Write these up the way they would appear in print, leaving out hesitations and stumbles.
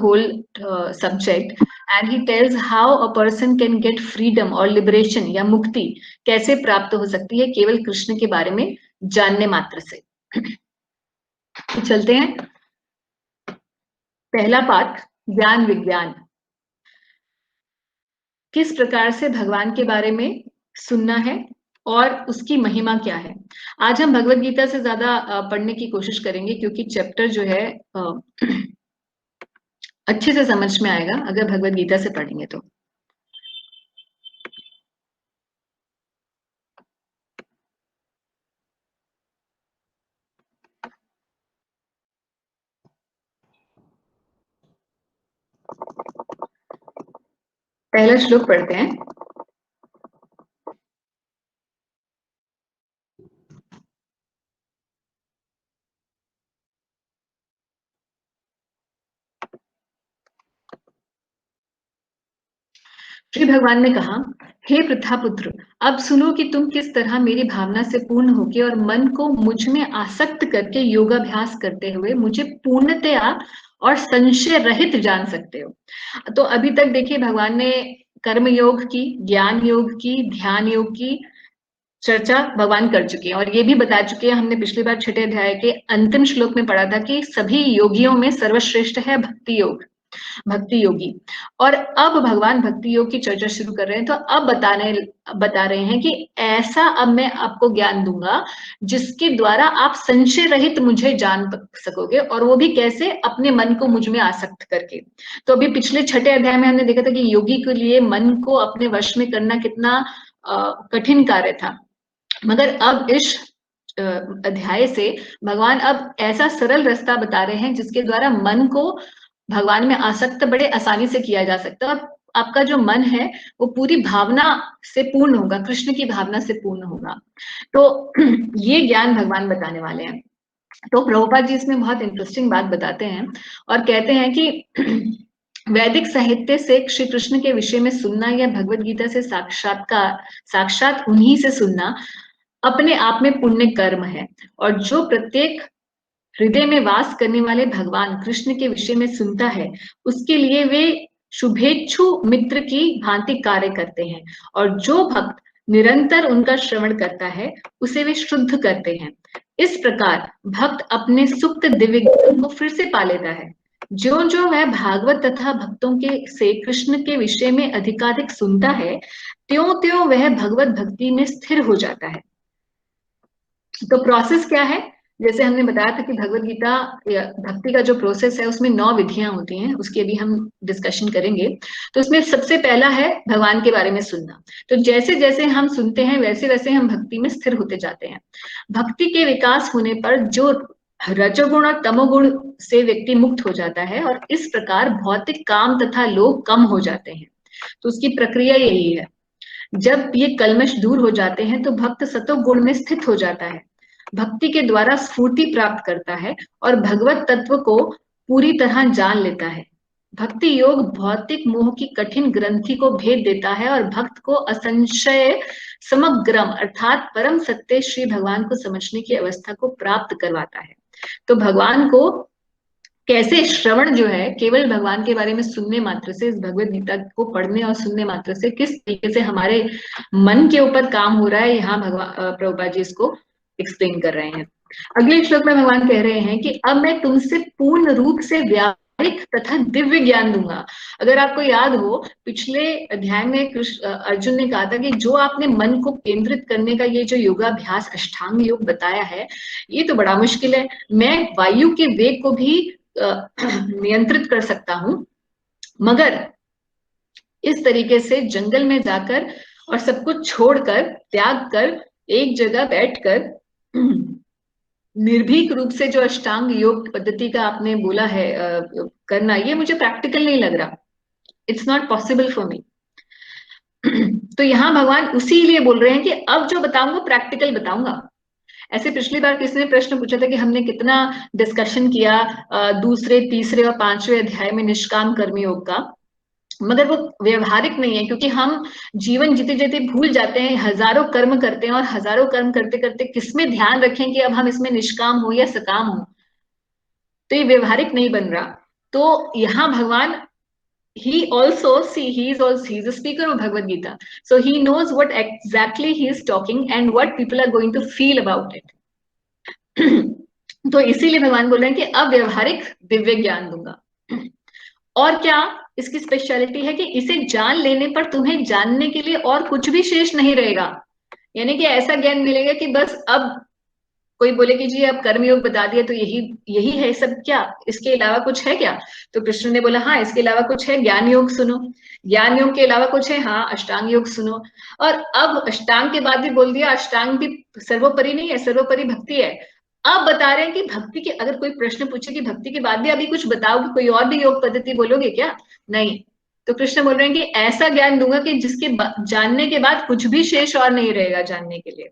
whole subject, and he tells how a person can get freedom or liberation या मुक्ति कैसे प्राप्त हो सकती है केवल कृष्ण के बारे में जानने मात्र से। तो चलते हैं, पहला पाठ ज्ञान विज्ञान। किस प्रकार से भगवान के बारे में सुनना है और उसकी महिमा क्या है। आज हम भगवत गीता से ज्यादा पढ़ने की कोशिश करेंगे, क्योंकि चैप्टर जो है अच्छे से समझ में आएगा अगर भगवत गीता से पढ़ेंगे तो। पहला श्लोक पढ़ते हैं। श्री भगवान ने कहा, हे प्रथापुत्र, अब सुनो कि तुम किस तरह मेरी भावना से पूर्ण होकर और मन को मुझ में आसक्त करके योगाभ्यास करते हुए मुझे पूर्णतया और संशय रहित जान सकते हो। तो अभी तक देखिए भगवान ने कर्म योग की, ज्ञान योग की, ध्यान योग की चर्चा भगवान कर चुके हैं, और ये भी बता चुके हैं, हमने पिछली बार 6ठे अध्याय के अंतिम श्लोक में पढ़ा था कि सभी योगियों में सर्वश्रेष्ठ है भक्ति योग, भक्ति योगी। और अब भगवान भक्ति योग की चर्चा शुरू कर रहे हैं। तो अब बता रहे हैं कि ऐसा अब मैं आपको ज्ञान दूंगा जिसके द्वारा आप संशय रहित मुझे जान सकोगे, और वो भी कैसे, अपने मन को मुझ में आसक्त करके। तो अभी पिछले 6ठे अध्याय में हमने देखा था कि योगी के लिए मन को अपने वश में करना कितना कठिन कार्य था, मगर अब इस अध्याय से भगवान अब ऐसा सरल रास्ता बता रहे हैं जिसके द्वारा मन को भगवान में आसक्त बड़े आसानी से किया जा सकता है, और आपका जो मन है वो पूरी भावना से पूर्ण होगा, कृष्ण की भावना से पूर्ण होगा। तो ये ज्ञान भगवान बताने वाले हैं। तो प्रभुपाद जी इसमें बहुत इंटरेस्टिंग बात बताते हैं और कहते हैं कि वैदिक साहित्य से श्री कृष्ण के विषय में सुनना या भगवत गीता से साक्षात उन्हीं से सुनना अपने आप में पुण्य कर्म है, और जो प्रत्येक हृदय में वास करने वाले भगवान कृष्ण के विषय में सुनता है उसके लिए वे शुभेच्छु मित्र की भांति कार्य करते हैं, और जो भक्त निरंतर उनका श्रवण करता है उसे वे शुद्ध करते हैं। इस प्रकार भक्त अपने सुप्त दिव्य ज्ञान को फिर से पा लेता है। जो जो वह भागवत तथा भक्तों के से कृष्ण के विषय में अधिकाधिक सुनता है, त्यों त्यों वह भगवत भक्ति में स्थिर हो जाता है। तो प्रोसेस क्या है, जैसे हमने बताया था कि भगवत गीता भक्ति का जो प्रोसेस है उसमें 9 विधियां होती हैं, उसकी अभी हम डिस्कशन करेंगे। तो उसमें सबसे पहला है भगवान के बारे में सुनना। तो जैसे जैसे हम सुनते हैं वैसे वैसे हम भक्ति में स्थिर होते जाते हैं। भक्ति के विकास होने पर जो रजोगुण और तमोगुण से व्यक्ति मुक्त हो जाता है, और इस प्रकार भौतिक काम तथा लोभ कम हो जाते हैं। तो उसकी प्रक्रिया यही है। जब ये कल्मश दूर हो जाते हैं तो भक्त सतो गुण में स्थित हो जाता है, भक्ति के द्वारा स्फूर्ति प्राप्त करता है और भगवत तत्व को पूरी तरह जान लेता है। भक्ति योग भौतिक मोह की कठिन ग्रंथि को भेद देता है और भक्त को असंशय समग्रम अर्थात परम सत्य श्री भगवान को समझने की अवस्था को प्राप्त करवाता है। तो भगवान को कैसे श्रवण जो है, केवल भगवान के बारे में सुनने मात्र से, इस भगवत गीता को पढ़ने और सुनने मात्र से किस तरीके से हमारे मन के ऊपर काम हो रहा है, यहाँ भगवान प्रभुपाद जी इसको एक्सप्लेन कर रहे हैं। अगले श्लोक में भगवान कह रहे हैं कि अब मैं तुमसे पूर्ण रूप से व्यावहारिक तथा दिव्य ज्ञान दूंगा। अगर आपको याद हो, पिछले अध्याय में अर्जुन ने कहा था कि जो आपने मन को केंद्रित करने का ये जो योगाभ्यास अष्टांग योग बताया है, ये तो बड़ा मुश्किल है। मैं वायु के वेग को भी नियंत्रित कर सकता हूं, मगर इस तरीके से जंगल में जाकर और सब कुछ छोड़कर, त्याग कर, एक जगह बैठकर निर्भीक रूप से जो अष्टांग योग पद्धति का आपने बोला है करना, ये मुझे प्रैक्टिकल नहीं लग रहा। It's not possible for me. तो यहां भगवान उसी लिए बोल रहे हैं कि अब जो बताऊंगा प्रैक्टिकल बताऊंगा। ऐसे पिछली बार किसी ने प्रश्न पूछा था कि हमने कितना डिस्कशन किया दूसरे, तीसरे और 5वें अध्याय में निष्काम कर्म योग का, मगर वो व्यवहारिक नहीं है, क्योंकि हम जीवन जीते जीते भूल जाते हैं, हजारों कर्म करते हैं और हजारों कर्म करते करते किसमें ध्यान रखें कि अब हम इसमें निष्काम हो या सकाम हो। तो ये व्यवहारिक नहीं बन रहा। तो यहाँ भगवान he also see he's a speaker of Bhagavad Gita, so he knows what exactly he is talking and what people are going to feel about it. तो इसीलिए भगवान बोल रहे हैं कि अव्यवहारिक दिव्य ज्ञान दूंगा। और क्या इसकी स्पेशलिटी है कि इसे जान लेने पर तुम्हें जानने के लिए और कुछ भी शेष नहीं रहेगा। यानी कि ऐसा ज्ञान मिलेगा कि बस अब कोई बोले कि जी अब कर्मयोग बता दिया तो यही यही है सब क्या, इसके अलावा कुछ है क्या? तो कृष्ण ने बोला हाँ इसके अलावा कुछ है, ज्ञान योग सुनो। ज्ञान योग के अलावा कुछ है, हाँ अष्टांग योग सुनो। और अब अष्टांग के बाद भी बोल दिया अष्टांग भी सर्वोपरि नहीं है, सर्वोपरि भक्ति है। अब बता रहे हैं कि भक्ति के, अगर कोई प्रश्न पूछे कि भक्ति के बाद भी अभी कुछ बताओ कि कोई और भी योग पद्धति बोलोगे क्या? नहीं। तो कृष्ण बोल रहे हैं कि ऐसा ज्ञान दूंगा कि जिसके जानने के बाद कुछ भी शेष और नहीं रहेगा जानने के लिए।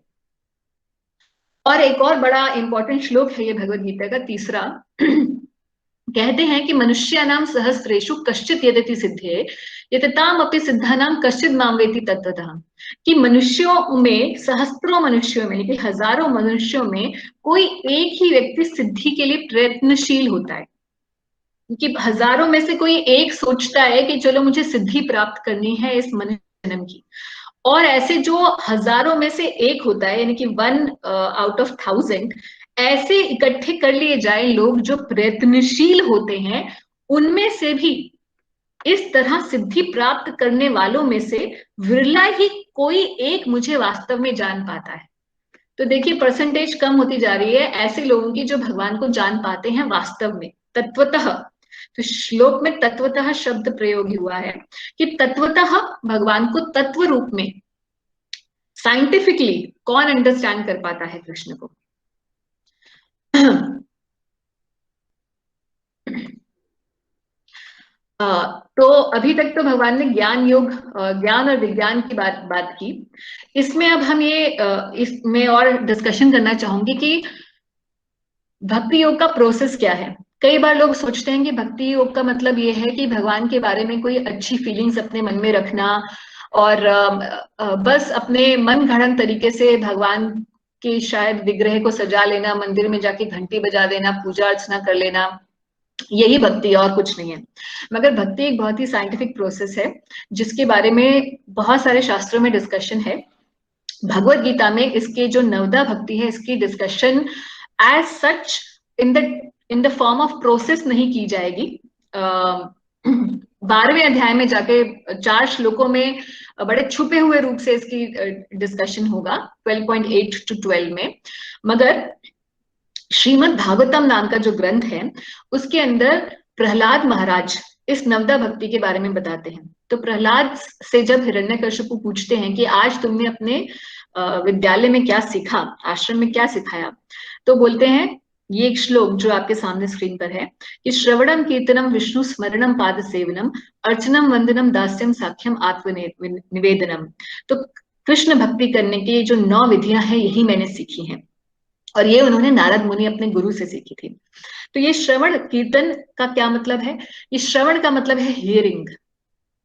और एक और बड़ा इंपॉर्टेंट श्लोक है ये भगवत गीता का तीसरा। कहते हैं कि मनुष्यानाम सहस्रेषु कश्चित यदति सिद्धे यतताम अपि सिद्धानाम कश्चित माम वेति तत्वतः। कि मनुष्यों में, सहस्त्रों मनुष्यों में, कि हजारों मनुष्यों में कोई एक ही व्यक्ति सिद्धि के लिए प्रयत्नशील होता है। कि हजारों में से कोई एक सोचता है कि चलो मुझे सिद्धि प्राप्त करनी है इस मनुष्य जन्म की। और ऐसे जो हजारों में से एक होता है, यानी कि 1 out of 1000 ऐसे इकट्ठे कर लिए जाए लोग जो प्रयत्नशील होते हैं, उनमें से भी इस तरह सिद्धि प्राप्त करने वालों में से विरला ही कोई एक मुझे वास्तव में जान पाता है। तो देखिए परसेंटेज कम होती जा रही है ऐसे लोगों की जो भगवान को जान पाते हैं वास्तव में, तत्वतः। तो श्लोक में तत्वतः शब्द प्रयोग हुआ है कि तत्वतः भगवान को तत्व रूप में साइंटिफिकली कौन अंडरस्टैंड कर पाता है कृष्ण को। तो अभी तक तो भगवान ने ज्ञान योग, ज्ञान और विज्ञान की बात की। इसमें अब हम ये इसमें और डिस्कशन करना चाहूंगी कि भक्ति योग का प्रोसेस क्या है। कई बार लोग सोचते हैं कि भक्ति योग का मतलब ये है कि भगवान के बारे में कोई अच्छी फीलिंग्स अपने मन में रखना और बस अपने मन गढ़ंत तरीके से भगवान के शायद विग्रह को सजा लेना, मंदिर में जाके घंटी बजा देना, पूजा अर्चना कर लेना, यही भक्ति और कुछ नहीं है। मगर भक्ति एक बहुत ही साइंटिफिक प्रोसेस है जिसके बारे में बहुत सारे शास्त्रों में डिस्कशन है। भगवत गीता में इसके जो नवदा भक्ति है इसकी discussion as such in the form of process नहीं की जाएगी। 12वें अध्याय में जाके 4 श्लोकों में बड़े छुपे हुए रूप से इसकी डिस्कशन होगा 12.8 to 12 में। मगर श्रीमद् भागवतम नाम का जो ग्रंथ है उसके अंदर प्रहलाद महाराज इस नवदा भक्ति के बारे में बताते हैं। तो प्रहलाद से जब हिरण्यकशिपु पूछते हैं कि आज तुमने अपने विद्यालय में क्या सीखा, आश्रम में क्या सिखाया, तो बोलते हैं ये एक श्लोक जो आपके सामने स्क्रीन पर है कि श्रवणम कीर्तनम विष्णु स्मरणम पाद सेवनम अर्चनम वंदनम दास्यम साख्यम आत्म निवेदनम। तो कृष्ण भक्ति करने की जो 9 विधियां हैं यही मैंने सीखी हैं और ये उन्होंने नारद मुनि अपने गुरु से सीखी थी। तो ये श्रवण कीर्तन का क्या मतलब है? ये श्रवण का मतलब है हियरिंग,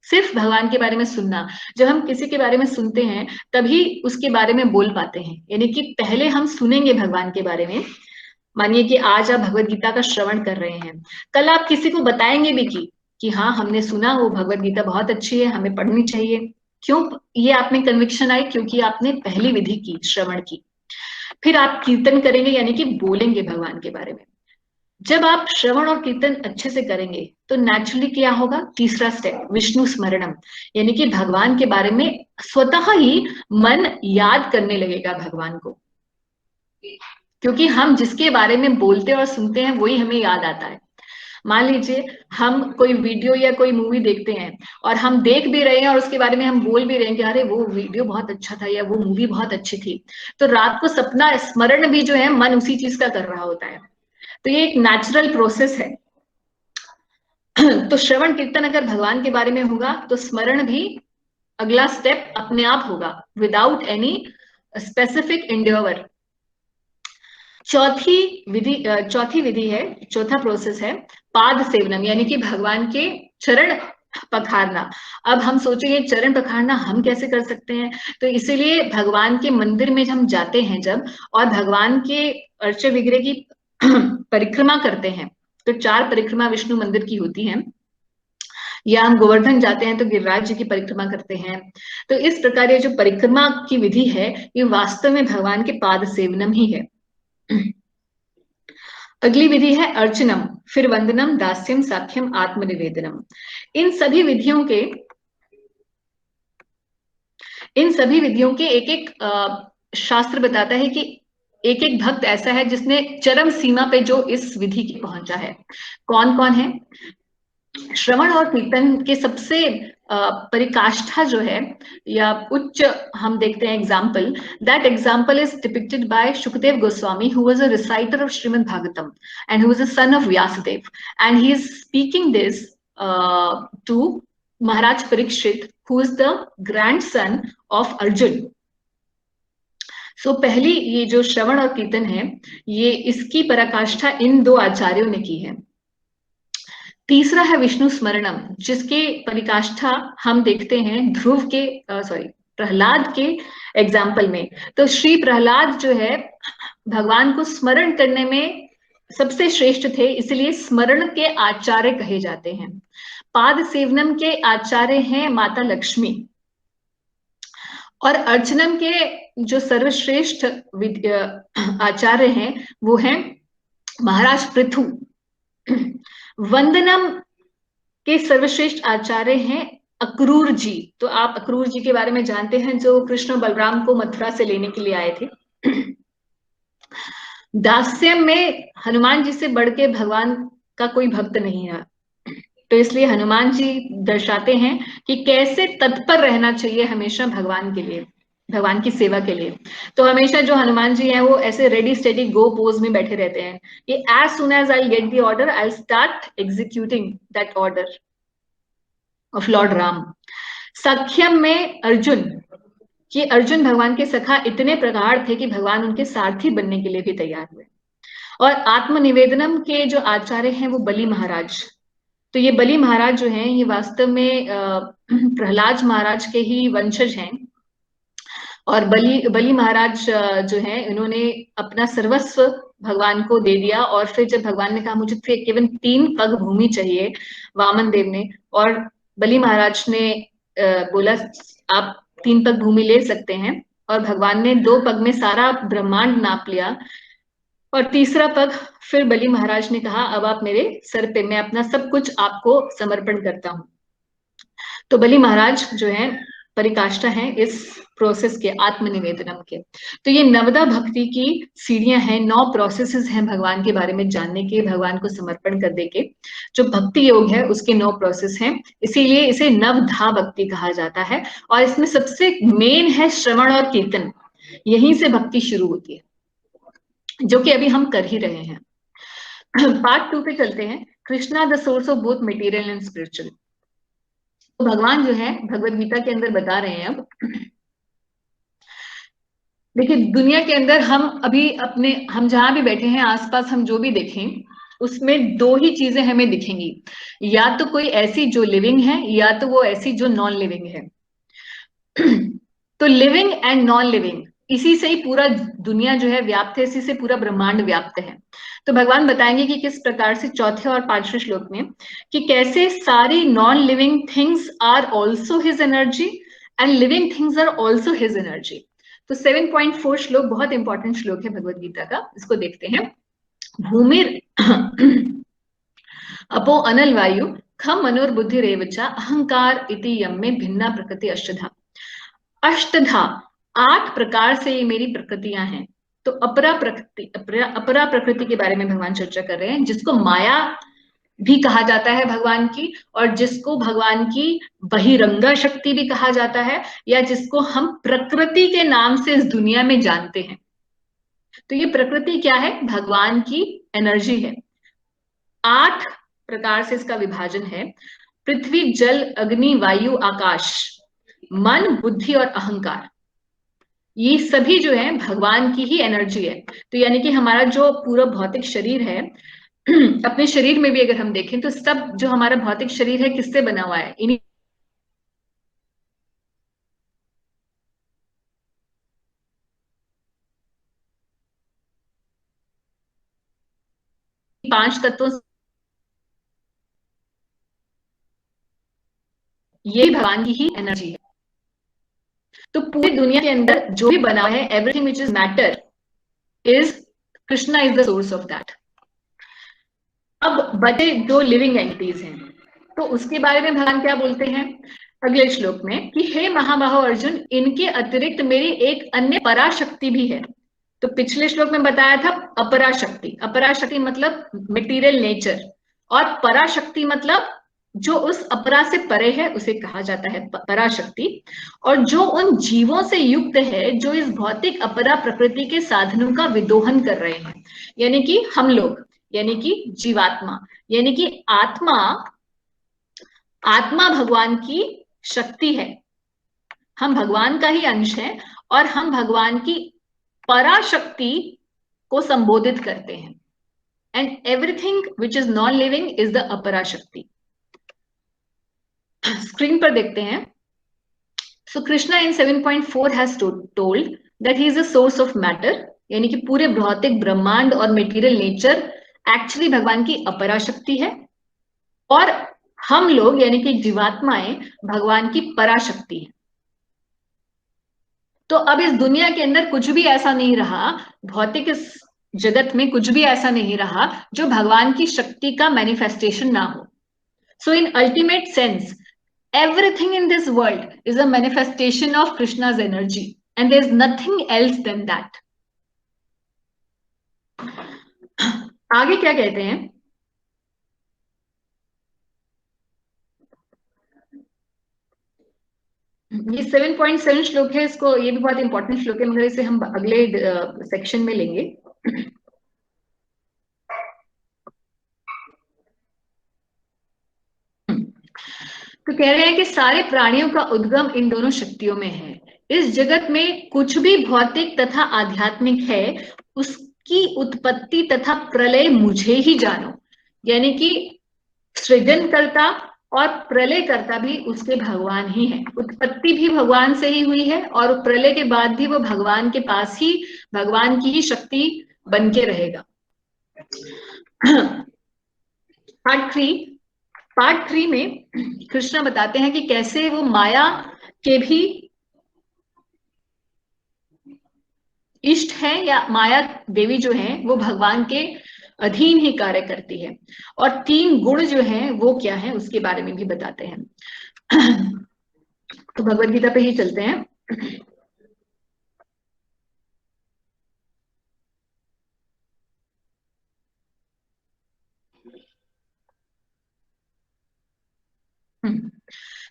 सिर्फ भगवान के बारे में सुनना। जब हम किसी के बारे में सुनते हैं तभी उसके बारे में बोल पाते हैं, यानी कि पहले हम सुनेंगे भगवान के बारे में। मानिए कि आज आप भगवत गीता का श्रवण कर रहे हैं, कल आप किसी को बताएंगे भी कि हाँ हमने सुना वो भगवत गीता बहुत अच्छी है, हमें पढ़नी चाहिए। क्यों ये आप में कन्विक्शन आई? क्योंकि आपने पहली विधि की, श्रवण की। फिर आप कीर्तन करेंगे यानी कि बोलेंगे भगवान के बारे में। जब आप श्रवण और कीर्तन अच्छे से करेंगे तो नेचुरली क्या होगा? तीसरा स्टेप विष्णु स्मरणम, यानी कि भगवान के बारे में स्वतः ही मन याद करने लगेगा भगवान को। क्योंकि हम जिसके बारे में बोलते और सुनते हैं वही हमें याद आता है। मान लीजिए हम कोई वीडियो या कोई मूवी देखते हैं और हम देख भी रहे हैं और उसके बारे में हम बोल भी रहे हैं कि अरे वो वीडियो बहुत अच्छा था या वो मूवी बहुत अच्छी थी, तो रात को सपना स्मरण भी जो है मन उसी चीज का कर रहा होता है। तो ये एक नेचुरल प्रोसेस है। तो श्रवण कीर्तन अगर भगवान के बारे में होगा तो स्मरण भी अगला स्टेप अपने आप होगा विदाउट एनी स्पेसिफिक एंडेवर। चौथी विधि है, चौथा प्रोसेस है पाद सेवनम, यानी कि भगवान के चरण पखारना। अब हम सोचेंगे चरण पखारना हम कैसे कर सकते हैं? तो इसीलिए भगवान के मंदिर में हम जाते हैं जब और भगवान के अर्च विग्रह की परिक्रमा करते हैं तो 4 परिक्रमा विष्णु मंदिर की होती हैं, या हम गोवर्धन जाते हैं तो गिरिराज जी की परिक्रमा करते हैं। तो इस प्रकार ये जो परिक्रमा की विधि है, ये वास्तव में भगवान के पाद सेवनम ही है। अगली विधि है अर्चनम, फिर वंदनम, दास्यम, साख्यम, आत्मनिवेदनम। इन सभी विधियों के इन सभी विधियों के एक एक शास्त्र बताता है कि एक एक भक्त ऐसा है जिसने चरम सीमा पे जो इस विधि की पहुंचा है। कौन कौन है? श्रवण और कीर्तन के सबसे परिकाष्ठा जो है, या उच्च, हम देखते हैं example, that example is depicted by Sukhdev Goswami, who was a reciter of Shrimad Bhagavatam and who was a son of Vyasadev, and he is speaking this to Maharaj Parikshit, who is the grandson of Arjun. So पहली ये जो श्रवण और कीर्तन है, ये इसकी पराकाष्ठा इन दो आचार्यों ने की है। तीसरा है विष्णु स्मरणम, जिसके परिकाष्ठा हम देखते हैं ध्रुव के, सॉरी, प्रहलाद के एग्जाम्पल में। तो श्री प्रहलाद जो है भगवान को स्मरण करने में सबसे श्रेष्ठ थे, इसलिए स्मरण के आचार्य कहे जाते हैं। पाद सेवनम के आचार्य हैं माता लक्ष्मी, और अर्चनम के जो सर्वश्रेष्ठ आचार्य हैं वो हैं महाराज पृथु। वंदनम के सर्वश्रेष्ठ आचार्य हैं अक्रूर जी। तो आप अक्रूर जी के बारे में जानते हैं, जो कृष्ण बलराम को मथुरा से लेने के लिए आए थे। दास्यम में हनुमान जी से बढ़ के भगवान का कोई भक्त नहीं है, तो इसलिए हनुमान जी दर्शाते हैं कि कैसे तत्पर रहना चाहिए हमेशा भगवान के लिए, भगवान की सेवा के लिए। तो हमेशा जो हनुमान जी हैं वो ऐसे रेडी स्टेडी गो पोज में बैठे रहते हैं, कि as soon as I get the order I start executing that order of Lord Ram. सख्यम में अर्जुन, कि अर्जुन भगवान के सखा इतने प्रगाढ़ थे कि भगवान उनके सारथी बनने के लिए भी तैयार हुए। और आत्मनिवेदनम के जो आचार्य हैं वो बलि महाराज। तो ये बलि महाराज जो हैं, ये वास्तव में प्रहलाद महाराज के ही वंशज हैं। और बलि बलि महाराज जो हैं, इन्होंने अपना सर्वस्व भगवान को दे दिया, और फिर जब भगवान ने कहा मुझे केवल 3 पग भूमि चाहिए, वामन देव ने, और बलि महाराज ने बोला आप 3 पग भूमि ले सकते हैं, और भगवान ने 2 पग में सारा ब्रह्मांड नाप लिया, और तीसरा पग फिर बलि महाराज ने कहा अब आप मेरे सर पे, मैं अपना सब कुछ आपको समर्पण करता हूं। तो बलि महाराज जो है परिकाष्ठा है इस प्रोसेस के, आत्मनिवेदनम के। तो ये नवदा भक्ति की सीढ़ियां हैं, 9 प्रोसेसेस हैं भगवान के बारे में जानने के, भगवान को समर्पण करने के। जो भक्ति योग है उसके 9 प्रोसेस हैं, इसीलिए इसे नवधा भक्ति कहा जाता है। और इसमें सबसे मेन है श्रवण और कीर्तन, यहीं से भक्ति शुरू होती है, जो कि अभी हम कर ही रहे हैं। पार्ट 2 पे चलते हैं, Krishna the source of both material and spiritual. तो भगवान जो है भगवत गीता के अंदर बता रहे हैं, अब देखिए दुनिया के अंदर हम अभी अपने, हम जहां भी बैठे हैं आसपास, हम जो भी देखें उसमें 2 ही चीजें हमें दिखेंगी, या तो कोई ऐसी जो लिविंग है, या तो वो ऐसी जो नॉन लिविंग है। तो लिविंग एंड नॉन लिविंग, इसी से ही पूरा दुनिया जो है व्याप्त है, इसी से पूरा ब्रह्मांड व्याप्त है। तो भगवान बताएंगे कि किस प्रकार से चौथे और 5वें श्लोक में, कि कैसे सारी non living things are also his energy and living things are also his energy. तो 7.4 श्लोक बहुत इंपॉर्टेंट श्लोक है भगवत गीता का, इसको देखते हैं। भूमिर अपो अनल वायु खम मनोर्बुद्धि रेवचा अहंकार इति यम में भिन्ना प्रकृति अष्टधा। अष्टधा 8 प्रकार से ये मेरी प्रकृतियां हैं। तो अपरा प्रकृति के बारे में भगवान चर्चा कर रहे हैं, जिसको माया भी कहा जाता है भगवान की, और जिसको भगवान की बहिरंगा शक्ति भी कहा जाता है, या जिसको हम प्रकृति के नाम से इस दुनिया में जानते हैं। तो ये प्रकृति क्या है? भगवान की एनर्जी है। 8 प्रकार से इसका विभाजन है, पृथ्वी, जल, अग्नि, वायु, आकाश, मन, बुद्धि और अहंकार। ये सभी जो है भगवान की ही एनर्जी है। तो यानी कि हमारा जो पूरा भौतिक शरीर है, अपने शरीर में भी अगर हम देखें तो सब जो हमारा भौतिक शरीर है किससे बना हुआ है? इन्हीं 5 तत्वों ये भगवान की ही एनर्जी है। तो पूरी दुनिया के अंदर जो भी बना है, everything which is matter is Krishna is the source of that. अब बचे जो लिविंग एंटिटीज हैं, तो उसके बारे में भगवान क्या बोलते हैं अगले श्लोक में कि हे महाबाहो अर्जुन, इनके अतिरिक्त मेरी एक अन्य पराशक्ति भी है। तो पिछले श्लोक में बताया था अपराशक्ति, अपराशक्ति मतलब मटेरियल नेचर, और पराशक्ति मतलब जो उस अपरा से परे है उसे कहा जाता है पराशक्ति, और जो उन जीवों से युक्त है जो इस भौतिक अपरा प्रकृति के साधनों का विदोहन कर रहे हैं, यानी कि हम लोग, यानी कि जीवात्मा, यानी कि आत्मा, आत्मा भगवान की शक्ति है। हम भगवान का ही अंश है और हम भगवान की पराशक्ति को संबोधित करते हैं। And everything which is non living is the aparashakti. Screen पर देखते हैं। So Krishna in 7.4 has told that he is the source of matter, यानी कि पूरे भौतिक ब्रह्मांड और मटेरियल नेचर एक्चुअली भगवान की अपराशक्ति है, और हम लोग यानी कि जीवात्माएं भगवान की पराशक्ति है। तो अब इस दुनिया के अंदर कुछ भी ऐसा नहीं रहा, भौतिक इस जगत में कुछ भी ऐसा नहीं रहा जो भगवान की शक्ति का मैनिफेस्टेशन ना हो। So in ultimate sense everything in this world is a manifestation of Krishna's energy and there is nothing else than that. आगे क्या कहते हैं, ये 7.7 श्लोक है, इसको, ये भी बहुत इंपॉर्टेंट श्लोक है, मगर इसे हम अगले सेक्शन में लेंगे। तो कह रहे हैं कि सारे प्राणियों का उद्गम इन दोनों शक्तियों में है। इस जगत में कुछ भी भौतिक तथा आध्यात्मिक है, उसकी उत्पत्ति तथा प्रलय मुझे ही जानो, यानी कि सृजनकर्ता और प्रलयकर्ता भी उसके भगवान ही है। उत्पत्ति भी भगवान से ही हुई है और प्रलय के बाद भी वो भगवान के पास ही, भगवान की ही शक्ति बन के रहेगा। पार्ट 3 में कृष्ण बताते हैं कि कैसे वो माया के भी इष्ट है, या माया देवी जो है वो भगवान के अधीन ही कार्य करती है, और 3 गुण जो हैं वो क्या है उसके बारे में भी बताते हैं। तो भगवद गीता पे ही चलते हैं।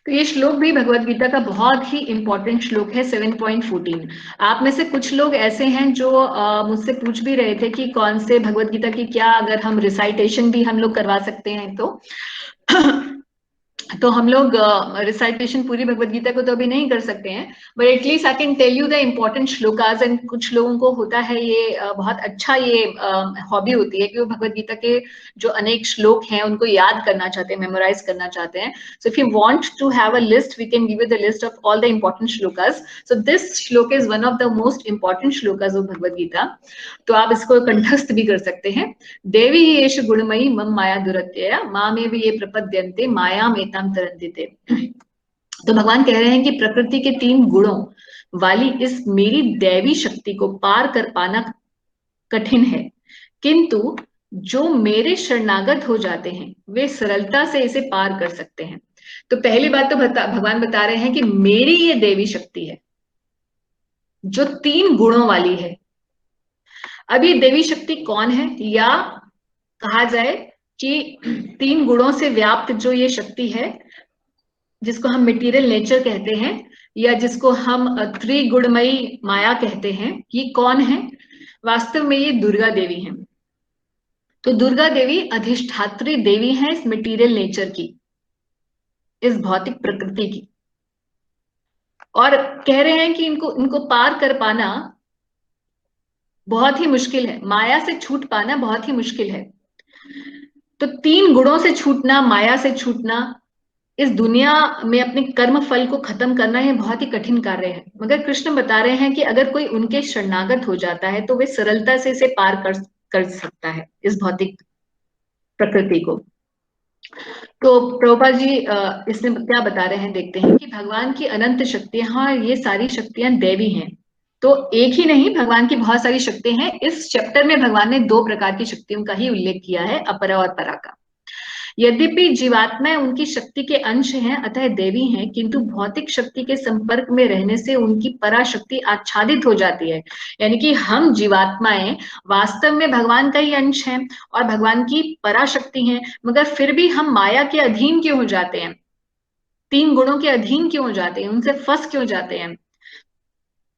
तो ये श्लोक भी भगवद गीता का बहुत ही इंपॉर्टेंट श्लोक है, 7.14। आप में से कुछ लोग ऐसे हैं जो मुझसे पूछ भी रहे थे कि कौन से भगवद गीता की क्या, अगर हम रिसाइटेशन भी हम लोग करवा सकते हैं तो हम लोग रिसाइटेशन पूरी भगवद गीता को तो अभी नहीं कर सकते हैं, but at least I can tell you the important shlokas. And कुछ लोगों को होता है ये बहुत अच्छा ये हॉबी होती है कि वो भगवद गीता के जो अनेक श्लोक हैं उनको याद करना चाहते हैं, मेमोराइज करना चाहते हैं। So if you want to have a list, we can give you the list of all the important shlokas. So this shloka is one of the most important shlokas of Bhagavad Gita, तो आप इसको कंठस्थ भी कर सकते हैं। देवी ही येष गुणमयी मम माया दुरत्यया मामेव ये प्रपद्यन्ते माया मेताम तरन्दिते। तो भगवान कह रहे हैं कि प्रकृति के 3 गुणों वाली इस मेरी दैवी शक्ति को पार कर पाना कठिन है, किंतु जो मेरे शरणागत हो जाते हैं वे सरलता से इसे पार कर सकते हैं। तो पहली बात तो भगवान बता रहे हैं कि मेरी ये देवी शक्ति है जो 3 गुणों वाली है। अब ये देवी शक्ति कौन है, या कहा जाए कि 3 गुणों से व्याप्त जो ये शक्ति है, जिसको हम मटेरियल नेचर कहते हैं, या जिसको हम त्रिगुणमयी माया कहते हैं, ये कौन है? वास्तव में ये दुर्गा देवी हैं। तो दुर्गा देवी अधिष्ठात्री देवी है इस मटेरियल नेचर की, इस भौतिक प्रकृति की, और कह रहे हैं कि इनको पार कर पाना बहुत ही मुश्किल है, माया से छूट पाना बहुत ही मुश्किल है। तो 3 गुणों से छूटना, माया से छूटना, इस दुनिया में अपने कर्म फल को खत्म करना, ये बहुत ही कठिन कार्य है। मगर कृष्ण बता रहे हैं कि अगर कोई उनके शरणागत हो जाता है तो वे सरलता से इसे पार कर सकता है, इस भौतिक प्रकृति को। तो प्रभुपाद जी इसमें क्या बता रहे हैं, देखते हैं कि भगवान की अनंत शक्तियां, हाँ ये सारी शक्तियां दैवी हैं। तो एक ही नहीं, भगवान की बहुत सारी शक्तियां हैं। इस चैप्टर में भगवान ने दो प्रकार की शक्तियों का ही उल्लेख किया है, अपरा और परा का। यद्यपि जीवात्माएं उनकी शक्ति के अंश हैं, अतः देवी हैं, किंतु भौतिक शक्ति के संपर्क में रहने से उनकी पराशक्ति आच्छादित हो जाती है। यानी कि हम जीवात्माएं वास्तव में भगवान का ही अंश हैं और भगवान की पराशक्ति हैं, मगर फिर भी हम माया के अधीन क्यों हो जाते हैं, तीन गुणों के अधीन क्यों हो जाते हैं, उनसे फंस क्यों जाते हैं।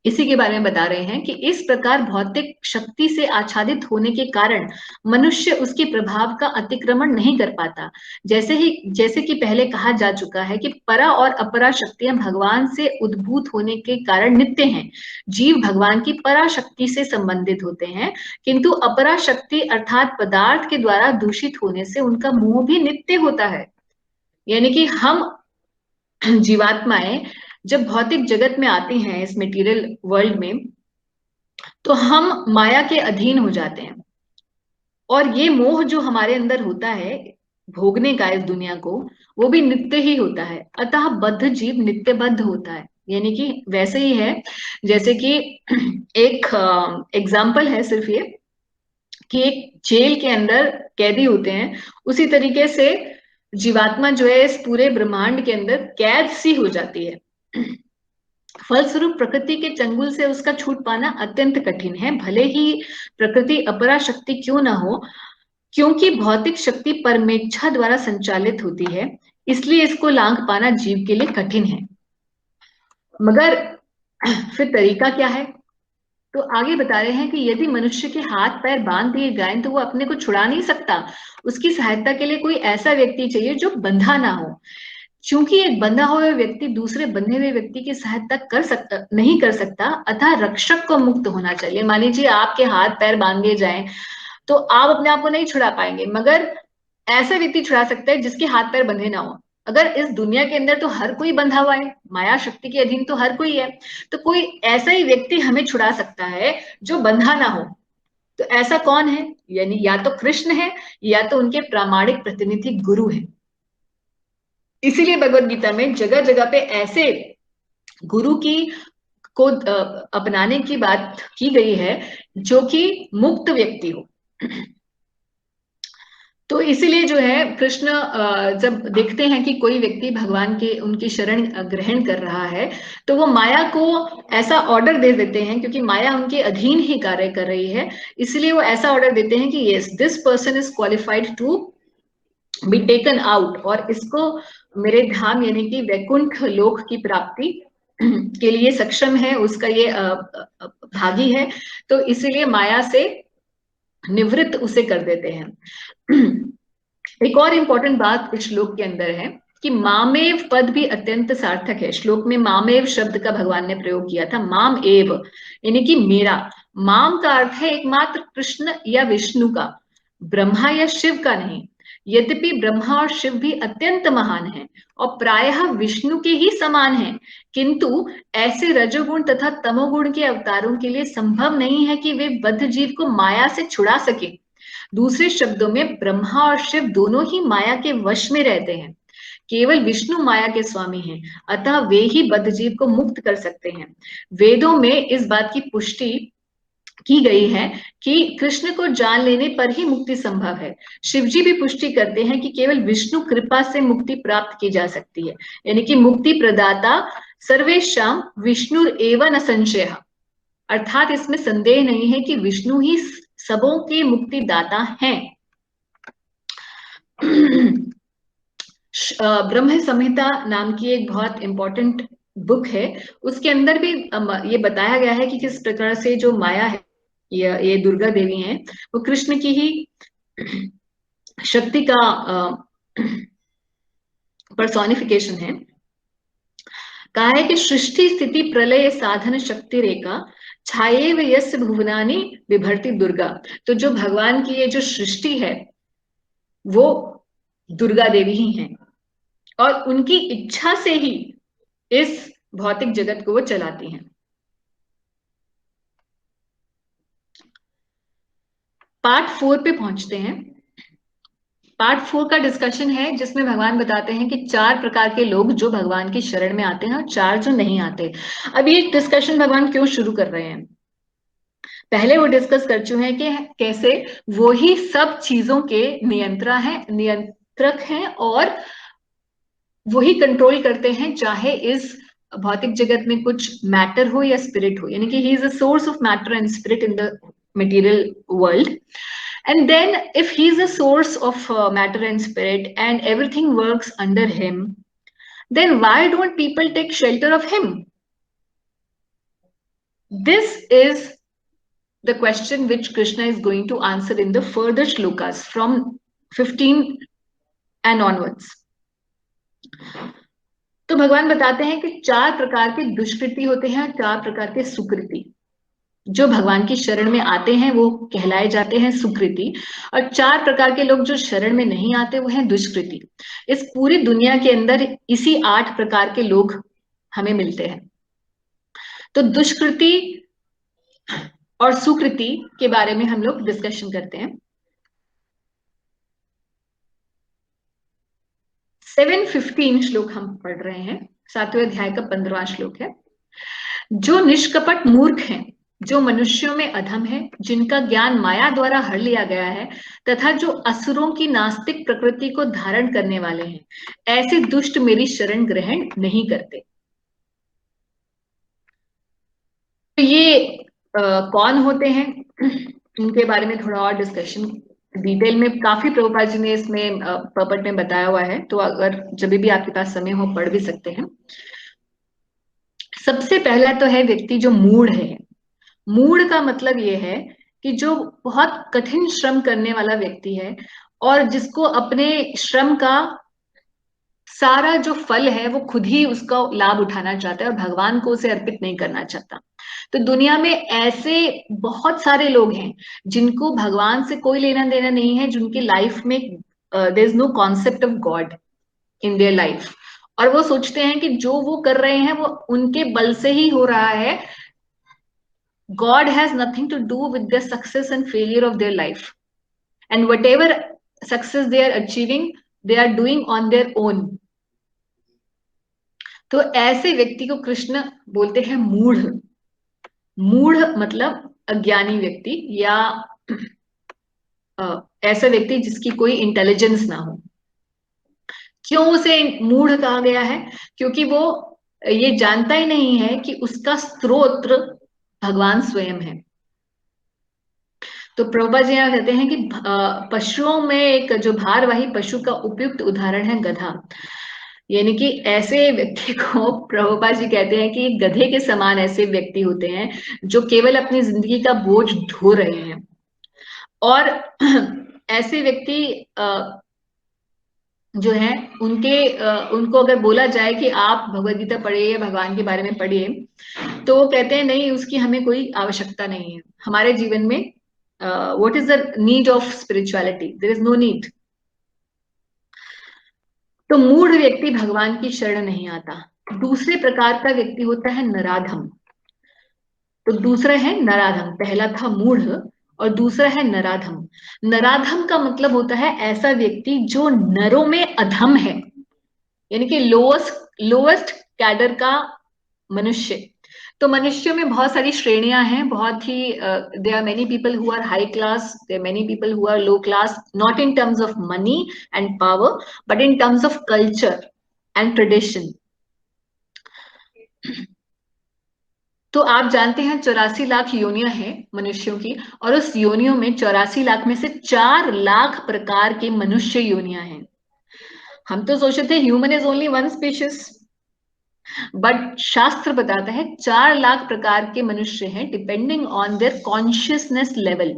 इसी के बारे में बता रहे हैं कि इस प्रकार भौतिक शक्ति से आच्छादित होने के कारण मनुष्य उसके प्रभाव का अतिक्रमण नहीं कर पाता। जैसे कि पहले कहा जा चुका है कि परा और अपरा शक्तियां भगवान से उद्भूत होने के कारण नित्य हैं। जीव भगवान की परा शक्ति से संबंधित होते हैं, किंतु अपरा शक्ति अर्थात पदार्थ के द्वारा दूषित होने से उनका मोह भी नित्य होता है। यानी कि हम जीवात्माएं जब भौतिक जगत में आती हैं, इस मेटीरियल वर्ल्ड में, तो हम माया के अधीन हो जाते हैं। और ये मोह जो हमारे अंदर होता है भोगने का इस दुनिया को, वो भी नित्य ही होता है। अतः बद्ध जीव नित्यबद्ध होता है। यानी कि वैसे ही है जैसे कि एक एग्जाम्पल है सिर्फ ये, कि एक जेल के अंदर कैदी होते हैं, उसी तरीके से जीवात्मा जो है इस पूरे ब्रह्मांड के अंदर कैद सी हो जाती है। फलस्वरूप प्रकृति के चंगुल से उसका छूट पाना अत्यंत कठिन है, भले ही प्रकृति अपरा शक्ति क्यों ना हो, क्योंकि भौतिक शक्ति परमेच्छा द्वारा संचालित होती है, इसलिए इसको लांघ पाना जीव के लिए कठिन है। मगर फिर तरीका क्या है? तो आगे बता रहे हैं कि यदि मनुष्य के हाथ पैर बांध दिए जाएं तो वो अपने को छुड़ा नहीं सकता। उसकी सहायता के लिए कोई ऐसा व्यक्ति चाहिए जो बंधा ना हो। चूंकि एक बंधा हुआ व्यक्ति दूसरे बंधे हुए व्यक्ति की सहायता नहीं कर सकता, अतः रक्षक को मुक्त होना चाहिए। मान लीजिए आपके हाथ पैर बांध दिए जाएं तो आप अपने आप को नहीं छुड़ा पाएंगे, मगर ऐसा व्यक्ति छुड़ा सकता है जिसके हाथ पैर बंधे ना हो। अगर इस दुनिया के अंदर तो हर कोई बंधा हुआ है, माया शक्ति के अधीन तो हर कोई है, तो कोई ऐसा ही व्यक्ति हमें छुड़ा सकता है जो बंधा ना हो। तो ऐसा कौन है? यानी या तो कृष्ण है या तो उनके प्रामाणिक प्रतिनिधि गुरु है। इसीलिए भगवत गीता में जगह जगह पे ऐसे गुरु की को अपनाने की बात की गई है जो कि मुक्त व्यक्ति हो। तो इसीलिए जो है कृष्ण जब देखते हैं कि कोई व्यक्ति भगवान के उनकी शरण ग्रहण कर रहा है, तो वो माया को ऐसा ऑर्डर दे देते हैं, क्योंकि माया उनके अधीन ही कार्य कर रही है। इसलिए वो ऐसा ऑर्डर देते हैं कि yes, this person is qualified to be taken out, और इसको मेरे धाम यानी कि वैकुंठ लोक की प्राप्ति के लिए सक्षम है, उसका ये भागी है। तो इसीलिए माया से निवृत्त उसे कर देते हैं। एक और इंपॉर्टेंट बात इस श्लोक के अंदर है कि मामेव पद भी अत्यंत सार्थक है। श्लोक में मामेव शब्द का भगवान ने प्रयोग किया था, माम एव यानी कि मेरा। माम का अर्थ है एकमात्र कृष्ण या विष्णु का, ब्रह्मा या शिव का नहीं। यद्यपि ब्रह्मा और शिव भी अत्यंत महान हैं और प्रायः विष्णु के ही समान हैं, किंतु ऐसे रजोगुण तथा तमोगुण के अवतारों के लिए संभव नहीं है कि वे बद्ध जीव को माया से छुड़ा सके। दूसरे शब्दों में ब्रह्मा और शिव दोनों ही माया के वश में रहते हैं। केवल विष्णु माया के स्वामी हैं, अतः वे ही बद्ध जीव को मुक्त कर सकते हैं। वेदों में इस बात की पुष्टि की गई है कि कृष्ण को जान लेने पर ही मुक्ति संभव है। शिवजी भी पुष्टि करते हैं कि केवल विष्णु कृपा से मुक्ति प्राप्त की जा सकती है। यानी कि मुक्ति प्रदाता सर्वेशाम विष्णु एवं न संशय, अर्थात इसमें संदेह नहीं है कि विष्णु ही सबों के मुक्तिदाता हैं। ब्रह्म संहिता नाम की एक बहुत इंपॉर्टेंट बुक है, उसके अंदर भी ये बताया गया है कि किस प्रकार से जो माया है, ये दुर्गा देवी हैं, वो कृष्ण की ही शक्ति का पर्सोनिफिकेशन है। कहा है कि सृष्टि स्थिति प्रलय साधन शक्ति रेखा छाये यस्य भुवनानि विभर्ति दुर्गा। तो जो भगवान की ये जो सृष्टि है वो दुर्गा देवी ही हैं, और उनकी इच्छा से ही इस भौतिक जगत को वो चलाती हैं। पार्ट 4 पे पहुंचते हैं। पार्ट 4 का डिस्कशन है, जिसमें भगवान बताते हैं कि 4 प्रकार के लोग जो भगवान की शरण में आते हैं और 4 जो नहीं आते। अब ये डिस्कशन भगवान क्यों शुरू कर रहे हैं? पहले वो डिस्कस कर चुके हैं कि कैसे वो ही सब चीजों के नियंत्रक हैं और वही कंट्रोल करते हैं, चाहे इस भौतिक जगत में कुछ मैटर हो या स्पिरिट हो, यानी कि he is a source of matter and spirit in the material world. And then, if he's a source of matter and spirit, and everything works under him, then why don't people take shelter of him? This is the question which Krishna is going to answer in the further shlokas from 15 and onwards. तो भगवान बताते हैं कि 4 प्रकार के दुष्कृति होते हैं, 4 प्रकार के सुकृति. जो भगवान की शरण में आते हैं वो कहलाए जाते हैं सुकृति, और 4 प्रकार के लोग जो शरण में नहीं आते वो हैं दुष्कृति. इस पूरी दुनिया के अंदर इसी 8 प्रकार के लोग हमें मिलते हैं. तो दुष्कृति और सुकृति के बारे में हम लोग डिस्कशन करते हैं. 715 श्लोक हम पढ़ रहे हैं. 7वें अध्याय का 15वां श्लोक है. जो निष्कपट मूर्ख हैं, जो मनुष्यों में अधम है, जिनका ज्ञान माया द्वारा हर लिया गया है, तथा जो असुरों की नास्तिक प्रकृति को धारण करने वाले हैं, ऐसे दुष्ट मेरी शरण ग्रहण नहीं करते. तो ये कौन होते हैं, इनके बारे में थोड़ा और डिस्कशन डिटेल में काफी प्रभुपाद जी ने इसमें पर्पट में बताया हुआ है, तो अगर जब भी आपके पास समय हो पढ़ भी सकते हैं. सबसे पहला तो है व्यक्ति जो मूढ़ है. मूढ़ का मतलब ये है कि जो बहुत कठिन श्रम करने वाला व्यक्ति है और जिसको अपने श्रम का सारा जो फल है वो खुद ही उसका लाभ उठाना चाहता है और भगवान को उसे अर्पित नहीं करना चाहता. तो दुनिया में ऐसे बहुत सारे लोग हैं जिनको भगवान से कोई लेना देना नहीं है, जिनकी लाइफ में there is no concept of God in their life, और वो सोचते हैं कि जो वो कर रहे हैं वो उनके बल से ही हो रहा है. God has nothing to do with the success and failure of their life, and whatever success they are achieving, they are doing on their own. तो ऐसे व्यक्ति को कृष्ण बोलते हैं मूढ़. मूढ़ मतलब अज्ञानी व्यक्ति या ऐसा व्यक्ति जिसकी कोई इंटेलिजेंस ना हो. क्यों उसे मूढ़ कहा गया है? क्योंकि वो ये जानता ही नहीं है कि उसका स्रोत भगवान स्वयं है. तो प्रभुपाद जी यहाँ कहते हैं कि पशुओं में एक जो भारवाही पशु का उपयुक्त उदाहरण है गधा. यानी कि ऐसे व्यक्ति को प्रभुपाद जी कहते हैं कि गधे के समान ऐसे व्यक्ति होते हैं जो केवल अपनी जिंदगी का बोझ ढो रहे हैं. और ऐसे व्यक्ति जो है उनको अगर बोला जाए कि आप भगवद गीता पढ़िए या भगवान के बारे में पढ़िए, तो वो कहते हैं नहीं, उसकी हमें कोई आवश्यकता नहीं है. हमारे जीवन में what is the need of spirituality? There is no need. तो मूढ़ व्यक्ति भगवान की शरण नहीं आता. दूसरे प्रकार का व्यक्ति होता है नराधम. तो दूसरा है नराधम. पहला था मूढ़ और दूसरा है नराधम. नराधम का मतलब होता है ऐसा व्यक्ति जो नरों में अधम है, यानी कि लोएस्ट कैडर का मनुष्य. तो मनुष्यों में बहुत सारी श्रेणियां हैं, बहुत ही there are many people who are high class, there are many people who are low class, not in terms of money and power but in terms of culture and tradition. तो आप जानते हैं 84 लाख योनियां हैं मनुष्यों की, और उस योनियों में 84 लाख में से 4 लाख प्रकार के मनुष्य योनियां हैं. हम तो सोचते थे human is only one species, but शास्त्र बताता है 4 लाख प्रकार के मनुष्य हैं depending on their consciousness level.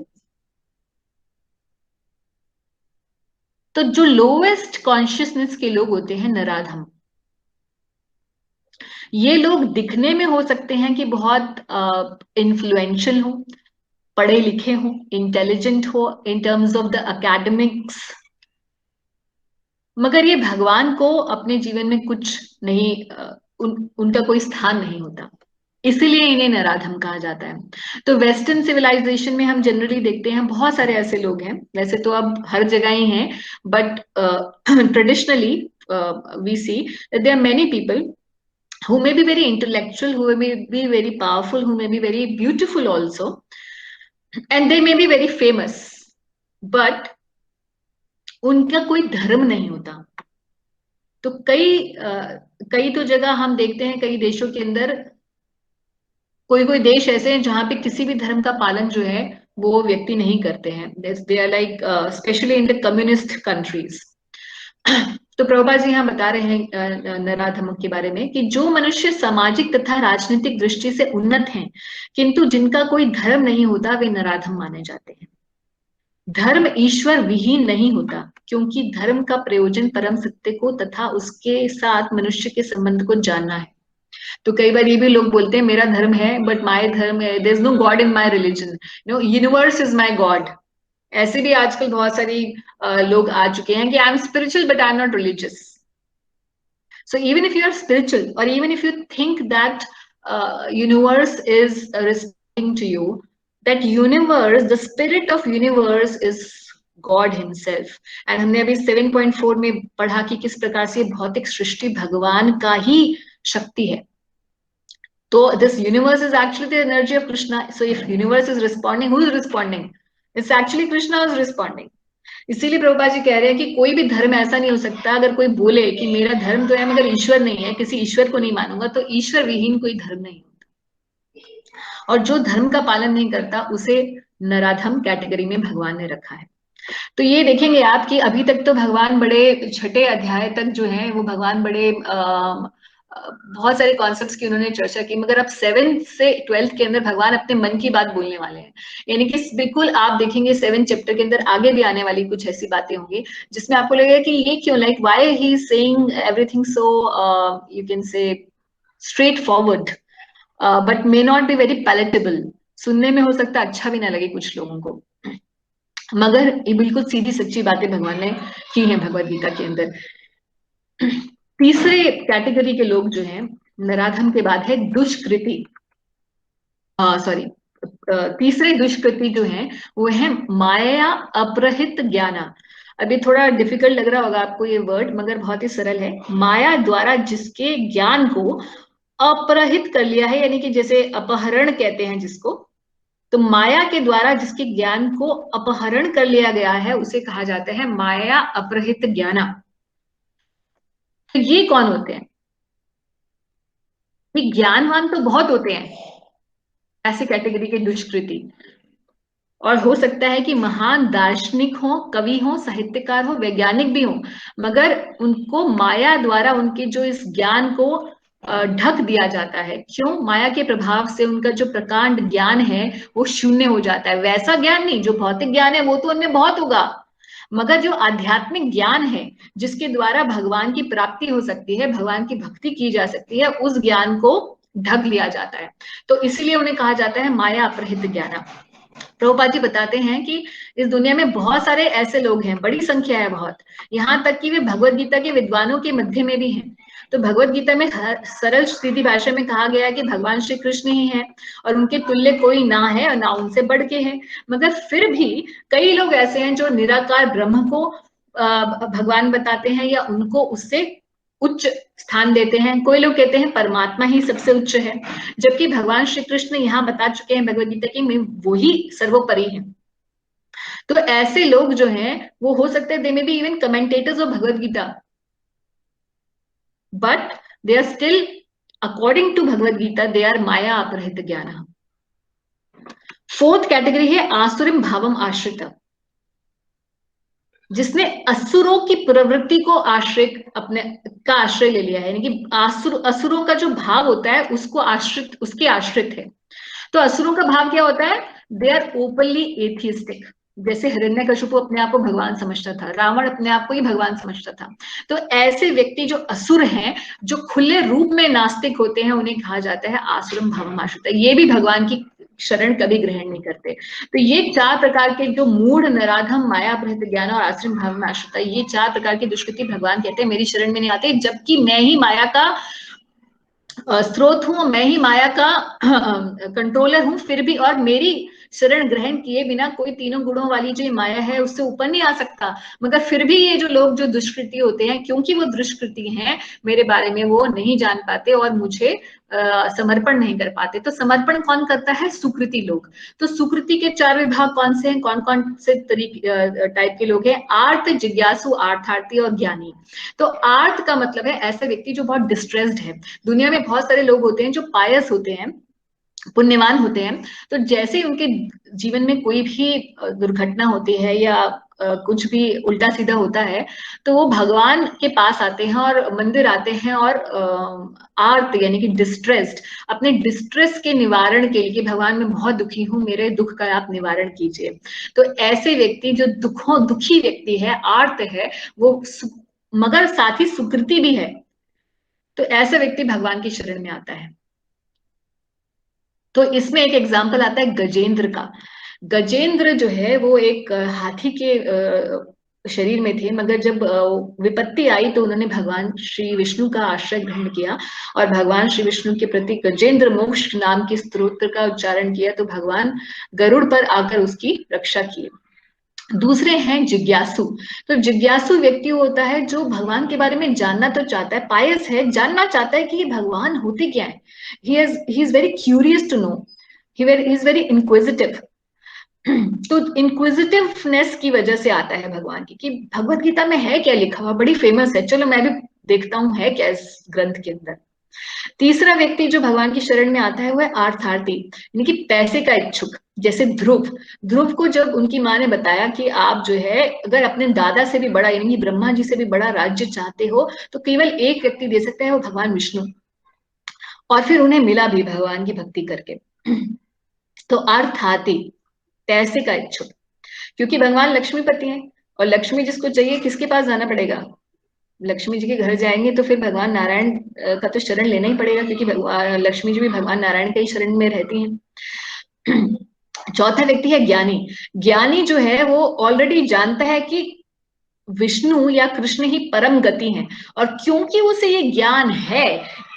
तो जो लोएस्ट कॉन्शियसनेस के लोग होते हैं नराधम, ये लोग दिखने में हो सकते हैं कि बहुत इन्फ्लुएंशियल हो, पढ़े लिखे हो, इंटेलिजेंट हो इन टर्म्स ऑफ द एकेडमिक्स, मगर ये भगवान को अपने जीवन में कुछ नहीं, उनका कोई स्थान नहीं होता. इसीलिए इन्हें नराधम कहा जाता है। तो वेस्टर्न सिविलाइजेशन में हम जनरली देखते हैं बहुत सारे ऐसे लोग हैं, वैसे तो अब हर जगह ही हैं, but traditionally we see there are many people who may be very intellectual, who may be very powerful, who may be very beautiful also, and they may be very famous, but उनका कोई धर्म नहीं होता। तो कई तो जगह हम देखते हैं, कई देशों के अंदर कोई कोई देश ऐसे हैं जहां पे किसी भी धर्म का पालन जो है वो व्यक्ति नहीं करते हैं। They are like specially in the communist countries. तो प्रभुपाद जी यहाँ बता रहे हैं नराधमों के बारे में कि जो मनुष्य सामाजिक तथा राजनीतिक दृष्टि से उन्नत हैं किंतु जिनका कोई धर्म नहीं होता वे नराधम माने जाते हैं। धर्म ईश्वर विहीन नहीं होता क्योंकि धर्म का प्रयोजन परम सत्य को तथा उसके साथ मनुष्य के संबंध को जानना है। तो कई बार ये भी लोग बोलते हैं मेरा धर्म है बट माय धर्म है, there is no God in my religion, no universe is my God. ऐसे भी आजकल बहुत सारी लोग आ चुके हैं कि I am spiritual but I am not religious. So even if you are spiritual और even if you think that universe is responding to you, that universe, the spirit of universe is God himself। and हमने अभी 7.4 में पढ़ा कि किस प्रकार से भौतिक सृष्टि भगवान का ही शक्ति है। तो this universe is actually the energy of Krishna। so if universe is responding, who is responding? It's actually Krishna is responding। इसीलिए प्रभुपाद जी कह रहे हैं कि कोई भी धर्म ऐसा नहीं हो सकता, अगर कोई बोले कि मेरा धर्म तो है मगर ईश्वर नहीं है, किसी ईश्वर को नहीं मानूंगा, तो ईश्वर विहीन कोई धर्म नहीं होता। और जो धर्म का पालन नहीं करता उसे नराधम कैटेगरी में भगवान ने रखा है। तो ये देखेंगे आप कि अभी तक तो भगवान बड़े छठे अध्याय तक जो है वो भगवान बड़े बहुत सारे कॉन्सेप्ट्स की उन्होंने चर्चा की, मगर अब 7th से 12th के अंदर भगवान अपने मन की बात बोलने वाले हैं। यानी कि बिल्कुल आप देखेंगे 7th चैप्टर के अंदर आगे भी आने वाली कुछ ऐसी बातें होंगी जिसमें आपको लगेगा कि ये क्यों, like why he is saying everything so you can say straight forward but may not be very palatable. सुनने में हो सकता है अच्छा भी ना लगे कुछ लोगों को, मगर ये बिल्कुल सीधी सच्ची बातें भगवान ने की हैं भगवत गीता के अंदर। तीसरे कैटेगरी के लोग जो हैं नराधम के बाद है दुष्कृति, सॉरी तीसरे दुष्कृति जो हैं वो है माया अपरहित ज्ञाना। अभी थोड़ा डिफिकल्ट लग रहा होगा आपको ये वर्ड, मगर बहुत ही सरल है। माया द्वारा जिसके ज्ञान को अपरहित कर लिया है, यानी कि जैसे अपहरण कहते हैं जिसको, तो माया के द्वारा जिसके ज्ञान को अपहरण कर लिया गया है उसे कहा जाता है माया अपरहित ज्ञाना। तो ये कौन होते हैं? ये ज्ञानवान तो बहुत होते हैं ऐसे कैटेगरी के दुष्कृति, और हो सकता है कि महान दार्शनिक हो, कवि हो, साहित्यकार हो, वैज्ञानिक भी हो, मगर उनको माया द्वारा उनके जो इस ज्ञान को ढक दिया जाता है। क्यों? माया के प्रभाव से उनका जो प्रकांड ज्ञान है वो शून्य हो जाता है। वैसा ज्ञान नहीं, जो भौतिक ज्ञान है वो तो उनमें बहुत होगा, मगर जो आध्यात्मिक ज्ञान है जिसके द्वारा भगवान की प्राप्ति हो सकती है, भगवान की भक्ति की जा सकती है, उस ज्ञान को ढक लिया जाता है। तो इसीलिए उन्हें कहा जाता है माया अपरहित ज्ञान। प्रभुपाद जी बताते हैं कि इस दुनिया में बहुत सारे ऐसे लोग हैं, बड़ी संख्या है बहुत, यहाँ तक कि वे भगवत गीता के विद्वानों के मध्य में भी हैं। तो भगवत गीता में सरल सीधी भाषा में कहा गया है कि भगवान श्री कृष्ण ही हैं और उनके तुल्य कोई ना है और ना उनसे बढ़ के है। मगर फिर भी कई लोग ऐसे हैं जो निराकार ब्रह्म को भगवान बताते हैं या उनको उससे उच्च स्थान देते हैं। कोई लोग कहते हैं परमात्मा ही सबसे उच्च है, जबकि भगवान श्री कृष्ण यहाँ बता चुके हैं भगवत गीता की में वो ही सर्वोपरि है। तो ऐसे लोग जो हैं वो हो सकते हैं they may be even commentators of Bhagavat Gita, but they are still according to Bhagavat Gita they are maya aparahita gyan. 4th category है आसुरिम भावम आश्रित, जिसने असुरों की प्रवृत्ति को आश्रय अपने का आश्रय ले लिया है, यानी कि असुरों का जो भाव होता है उसको आश्रित, उसके आश्रित है। तो असुरों का भाव क्या होता है? They are openly atheistic. जैसे हिरण्यकशिपु अपने आप को भगवान समझता था, रावण अपने आप को ही भगवान समझता था। तो ऐसे व्यक्ति जो असुर हैं, जो खुले रूप में नास्तिक होते हैं, उन्हें कहा जाता है आसुरम भावम आश्रित। ये भी भगवान की शरण कभी ग्रहण नहीं करते। तो ये 4 प्रकार के जो मूढ़, नराधम, माया अपरहित ज्ञान और आश्रम भाव में आश्रित, ये 4 प्रकार की दुष्कृति भगवान कहते हैं मेरी शरण में नहीं आते, जबकि मैं ही माया का स्रोत हूं, मैं ही माया का कंट्रोलर हूं, फिर भी और मेरी शरण ग्रहण किए बिना कोई तीनों गुणों वाली जो ये माया है उससे ऊपर नहीं आ सकता। मगर फिर भी ये जो लोग जो दुष्कृति होते हैं, क्योंकि वो दुष्कृति हैं, मेरे बारे में वो नहीं जान पाते और मुझे समर्पण नहीं कर पाते। तो समर्पण कौन करता है? सुकृति लोग। तो सुकृति के चार विभाग कौन से हैं, कौन कौन से टाइप के लोग हैं? आर्त, जिज्ञासु, अर्थार्थी और ज्ञानी। तो आर्त का मतलब है ऐसा व्यक्ति जो बहुत डिस्ट्रेस्ड है। दुनिया में बहुत सारे लोग होते हैं जो पायस होते हैं, पुण्यवान होते हैं, तो जैसे ही उनके जीवन में कोई भी दुर्घटना होती है या कुछ भी उल्टा सीधा होता है, तो वो भगवान के पास आते हैं और मंदिर आते हैं और आर्त यानी कि डिस्ट्रेस्ड, अपने डिस्ट्रेस के निवारण के लिए, भगवान मैं बहुत दुखी हूं, मेरे दुख का आप निवारण कीजिए। तो ऐसे व्यक्ति जो दुखी व्यक्ति है, आर्त है, वो मगर साथ ही सुकृति भी है, तो ऐसा व्यक्ति भगवान की शरण में आता है। तो इसमें एक एग्जाम्पल आता है गजेंद्र का। गजेंद्र जो है वो एक हाथी के शरीर में थे, मगर जब विपत्ति आई तो उन्होंने भगवान श्री विष्णु का आश्रय ग्रहण किया और भगवान श्री विष्णु के प्रति गजेंद्र मोक्ष नाम के स्तोत्र का उच्चारण किया, तो भगवान गरुड़ पर आकर उसकी रक्षा की। दूसरे हैं जिज्ञासु। तो जिज्ञासु व्यक्ति होता है जो भगवान के बारे में जानना तो चाहता है, पायस है, जानना चाहता है कि भगवान होते क्या है। He is very curious to know, he is very inquisitive. तो इंक्विजिटिवनेस की वजह से आता है भगवान की, कि भगवत गीता में है क्या लिखा हुआ, बड़ी फेमस है, चलो मैं भी देखता हूँ है क्या इस ग्रंथ के अंदर। तीसरा व्यक्ति जो भगवान की शरण में आता है वो है अर्थार्थी, यानी कि पैसे का इच्छुक। जैसे ध्रुव, ध्रुव को जब उनकी माँ ने बताया कि आप जो है अगर अपने दादा से भी बड़ा यानी कि ब्रह्मा जी से भी बड़ा राज्य चाहते हो, तो केवल एक व्यक्ति दे सकता है, वो भगवान विष्णु। और फिर उन्हें मिला भी भगवान की भक्ति करके। तो अर्थार्थी, पैसे का इच्छुक, क्योंकि भगवान लक्ष्मीपति हैं, और लक्ष्मी जिसको चाहिए किसके पास जाना पड़ेगा? लक्ष्मी जी के घर जाएंगे तो फिर भगवान नारायण का तो शरण लेना ही पड़ेगा, क्योंकि भगवान लक्ष्मी जी भी भगवान नारायण के ही शरण में रहती हैं। चौथा व्यक्ति है ज्ञानी। ज्ञानी जो है वो ऑलरेडी जानता है कि विष्णु या कृष्ण ही परम गति है, और क्योंकि उसे ये ज्ञान है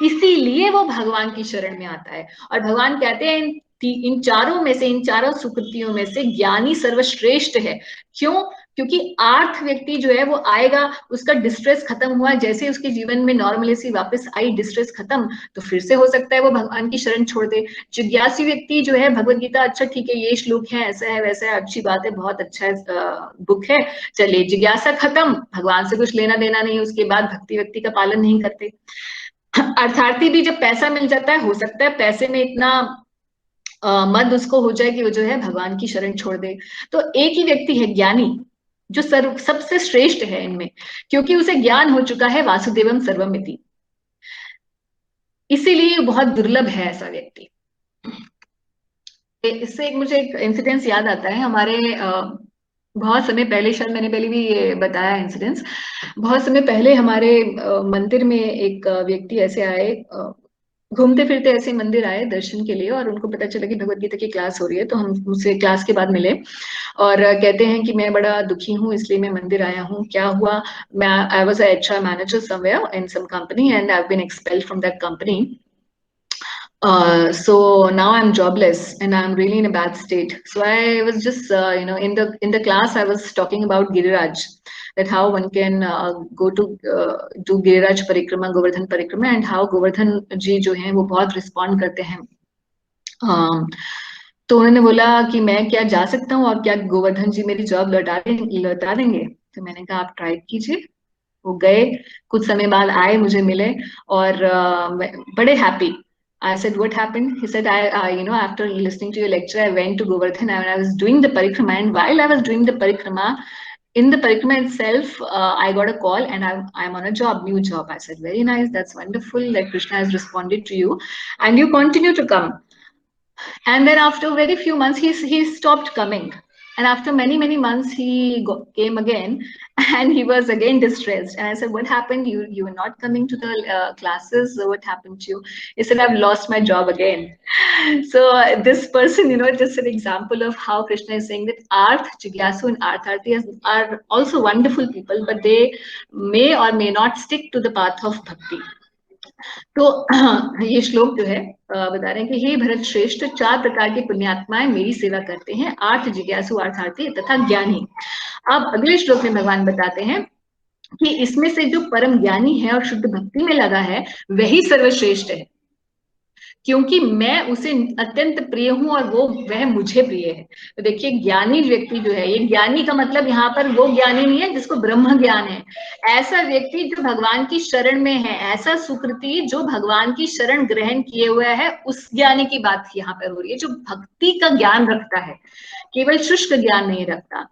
इसीलिए वो भगवान की शरण में आता है। और भगवान कहते हैं इन चारों में से, इन चारों सुकृतियों में से ज्ञानी सर्वश्रेष्ठ है। क्यों? क्योंकि आर्थ व्यक्ति जो है वो आएगा, उसका डिस्ट्रेस खत्म हुआ, जैसे उसके जीवन में नॉर्मलेसी वापस आई, डिस्ट्रेस खत्म, तो फिर से हो सकता है वो भगवान की शरण छोड़ दे। जिज्ञासी व्यक्ति जो है, भगवत गीता अच्छा ठीक है ये श्लोक है, ऐसा है वैसा है, अच्छी बात है, बहुत अच्छा है, बुक है, चलिए जिज्ञासा खत्म, भगवान से कुछ लेना देना नहीं, उसके बाद भक्ति व्यक्ति का पालन नहीं करते। अर्थार्थी भी जब पैसा मिल जाता है, हो सकता है पैसे में इतना मद उसको हो जाए कि वो जो है भगवान की शरण छोड़ दे। तो एक ही व्यक्ति है ज्ञानी, जो सर्व सबसे श्रेष्ठ है इनमें, क्योंकि उसे ज्ञान हो चुका है वासुदेवम सर्वमिति, इसीलिए बहुत दुर्लभ है ऐसा व्यक्ति। इससे एक मुझे एक इंसिडेंस याद आता है। हमारे बहुत समय पहले, शायद मैंने पहले भी ये बताया इंसिडेंस, बहुत समय पहले हमारे मंदिर में एक व्यक्ति ऐसे आए, घूमते फिरते ऐसे मंदिर आए दर्शन के लिए, और उनको पता चला कि भगवत गीता की क्लास हो रही है, तो हम मुझसे क्लास के बाद मिले और कहते हैं कि मैं बड़ा दुखी हूँ इसलिए मैं मंदिर आया हूँ। क्या हुआ? मैं I was a HR manager somewhere in some company and I have been expelled from that company. So now I'm jobless and I'm really in a bad state. So I was just, in the class I was talking about Giriraj, that how one can go to do Giriraj Parikrama, Govardhan Parikrama, and how Govardhan जी जो हैं वो बहुत respond करते हैं. तो उन्होंने बोला कि मैं क्या जा सकता हूँ और क्या गोवर्धन जी मेरी जॉब लौटा देंगे? तो मैंने कहा आप ट्राई कीजिए। वो गए, कुछ समय बाद आए, मुझे मिले और बड़े happy. I said, what happened? He said, after listening to your lecture, I went to Govardhan and I was doing the parikrama. And while I was doing the parikrama, in the parikrama itself, I got a call and I'm on a job, new job. I said, very nice. That's wonderful that Krishna has responded to you and you continue to come. And then after very few months, he stopped coming. And after many months, he came again, and he was again distressed. And I said, "What happened? You were not coming to the classes. What happened to you?" He said, "I've lost my job again." So this person, just an example of how Krishna is saying that Arth, Jigyasu, and Artharthi are also wonderful people, but they may or may not stick to the path of bhakti. तो ये श्लोक जो है बता रहे हैं कि हे भरत श्रेष्ठ, 4 प्रकार के पुण्यात्माएं मेरी सेवा करते हैं, आर्थ जिज्ञासु, अर्थार्थी तथा ज्ञानी। अब अगले श्लोक में भगवान बताते हैं कि इसमें से जो परम ज्ञानी है और शुद्ध भक्ति में लगा है वही सर्वश्रेष्ठ है, क्योंकि मैं उसे अत्यंत प्रिय हूं और वह मुझे प्रिय है। तो देखिए, ज्ञानी व्यक्ति जो है, ये ज्ञानी का मतलब यहाँ पर वो ज्ञानी नहीं है जिसको ब्रह्म ज्ञान है, ऐसा व्यक्ति जो भगवान की शरण में है, ऐसा सुकृति जो भगवान की शरण ग्रहण किए हुए है, उस ज्ञानी की बात यहाँ पर हो रही है, जो भक्ति का ज्ञान रखता है, केवल शुष्क ज्ञान नहीं रखता।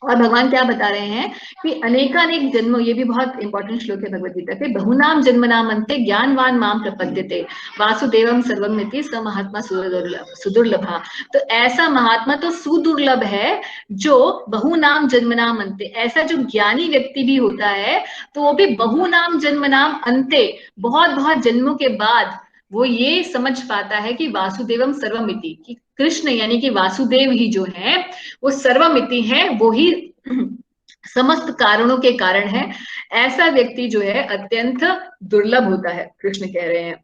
और भगवान क्या बता रहे हैं कि अनेकानेक जन्मों, ये भी बहुत इंपॉर्टेंट श्लोक है भगवद गीता के, बहुनाम जन्मनाम अंते ज्ञानवान माम प्रपद्यते वासुदेवम सर्वमिति स महात्मा सुदुर्लभा। तो ऐसा महात्मा तो सुदुर्लभ है जो बहुनाम जन्मनाम अंते, ऐसा जो ज्ञानी व्यक्ति भी होता है तो वो भी बहुनाम जन्मनाम अंते, बहुत बहुत जन्मों के बाद वो ये समझ पाता है कि वासुदेवम सर्वमिति, कि कृष्ण यानी कि वासुदेव ही जो है वो सर्वमिति है, वो ही समस्त कारणों के कारण है। ऐसा व्यक्ति जो है अत्यंत दुर्लभ होता है, कृष्ण कह रहे हैं।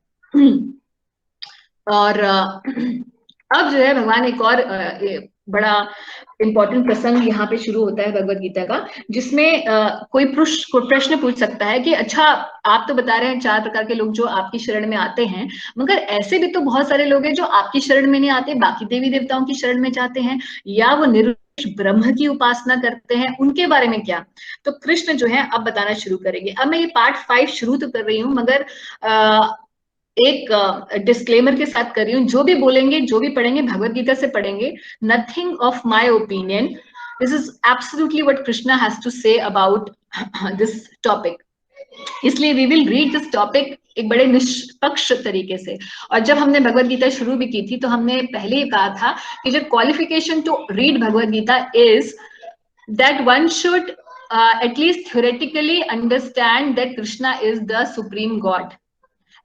और अब जो है भगवान एक और बड़ा इंपॉर्टेंट प्रसंग यहाँ पे शुरू होता है भगवत गीता का, जिसमें कोई प्रश्न पूछ सकता है कि अच्छा, आप तो बता रहे हैं 4 प्रकार के लोग जो आपकी शरण में आते हैं, मगर ऐसे भी तो बहुत सारे लोग हैं जो आपकी शरण में नहीं आते, बाकी देवी देवताओं की शरण में जाते हैं, या वो ब्रह्म की उपासना करते हैं, उनके बारे में क्या? तो कृष्ण जो है अब बताना शुरू करेंगे। अब मैं ये पार्ट 5 शुरू तो कर रही हूँ, मगर एक डिस्क्लेमर के साथ कर रही हूँ, जो भी बोलेंगे, जो भी पढ़ेंगे, भगवत गीता से पढ़ेंगे, nothing of my opinion, this is absolutely what Krishna has to say about this topic. इसलिए we will read this topic एक बड़े निष्पक्ष तरीके से। और जब हमने भगवत गीता शुरू भी की थी तो हमने पहले ही कहा था कि जो qualification to read Bhagavad Gita is that one should at least theoretically understand that Krishna is the supreme God.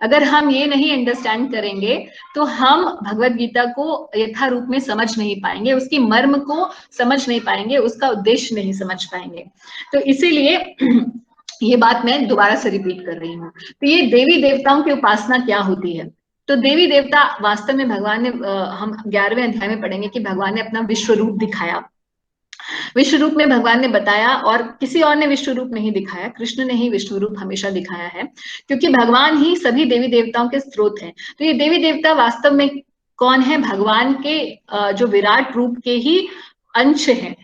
अगर हम ये नहीं अंडरस्टैंड करेंगे तो हम भगवत गीता को यथा रूप में समझ नहीं पाएंगे, उसकी मर्म को समझ नहीं पाएंगे, उसका उद्देश्य नहीं समझ पाएंगे। तो इसीलिए ये बात मैं दोबारा से रिपीट कर रही हूँ। तो ये देवी देवताओं की उपासना क्या होती है? तो देवी देवता वास्तव में भगवान ने, हम 11वें अध्याय में पढ़ेंगे कि भगवान ने अपना विश्व रूप दिखाया, विश्व रूप में भगवान ने बताया, और किसी और ने विश्व रूप नहीं दिखाया, कृष्ण ने ही विश्व रूप हमेशा दिखाया है, क्योंकि भगवान ही सभी देवी देवताओं के स्रोत हैं। तो ये देवी देवता वास्तव में कौन है? भगवान के जो विराट रूप के ही अंश हैं,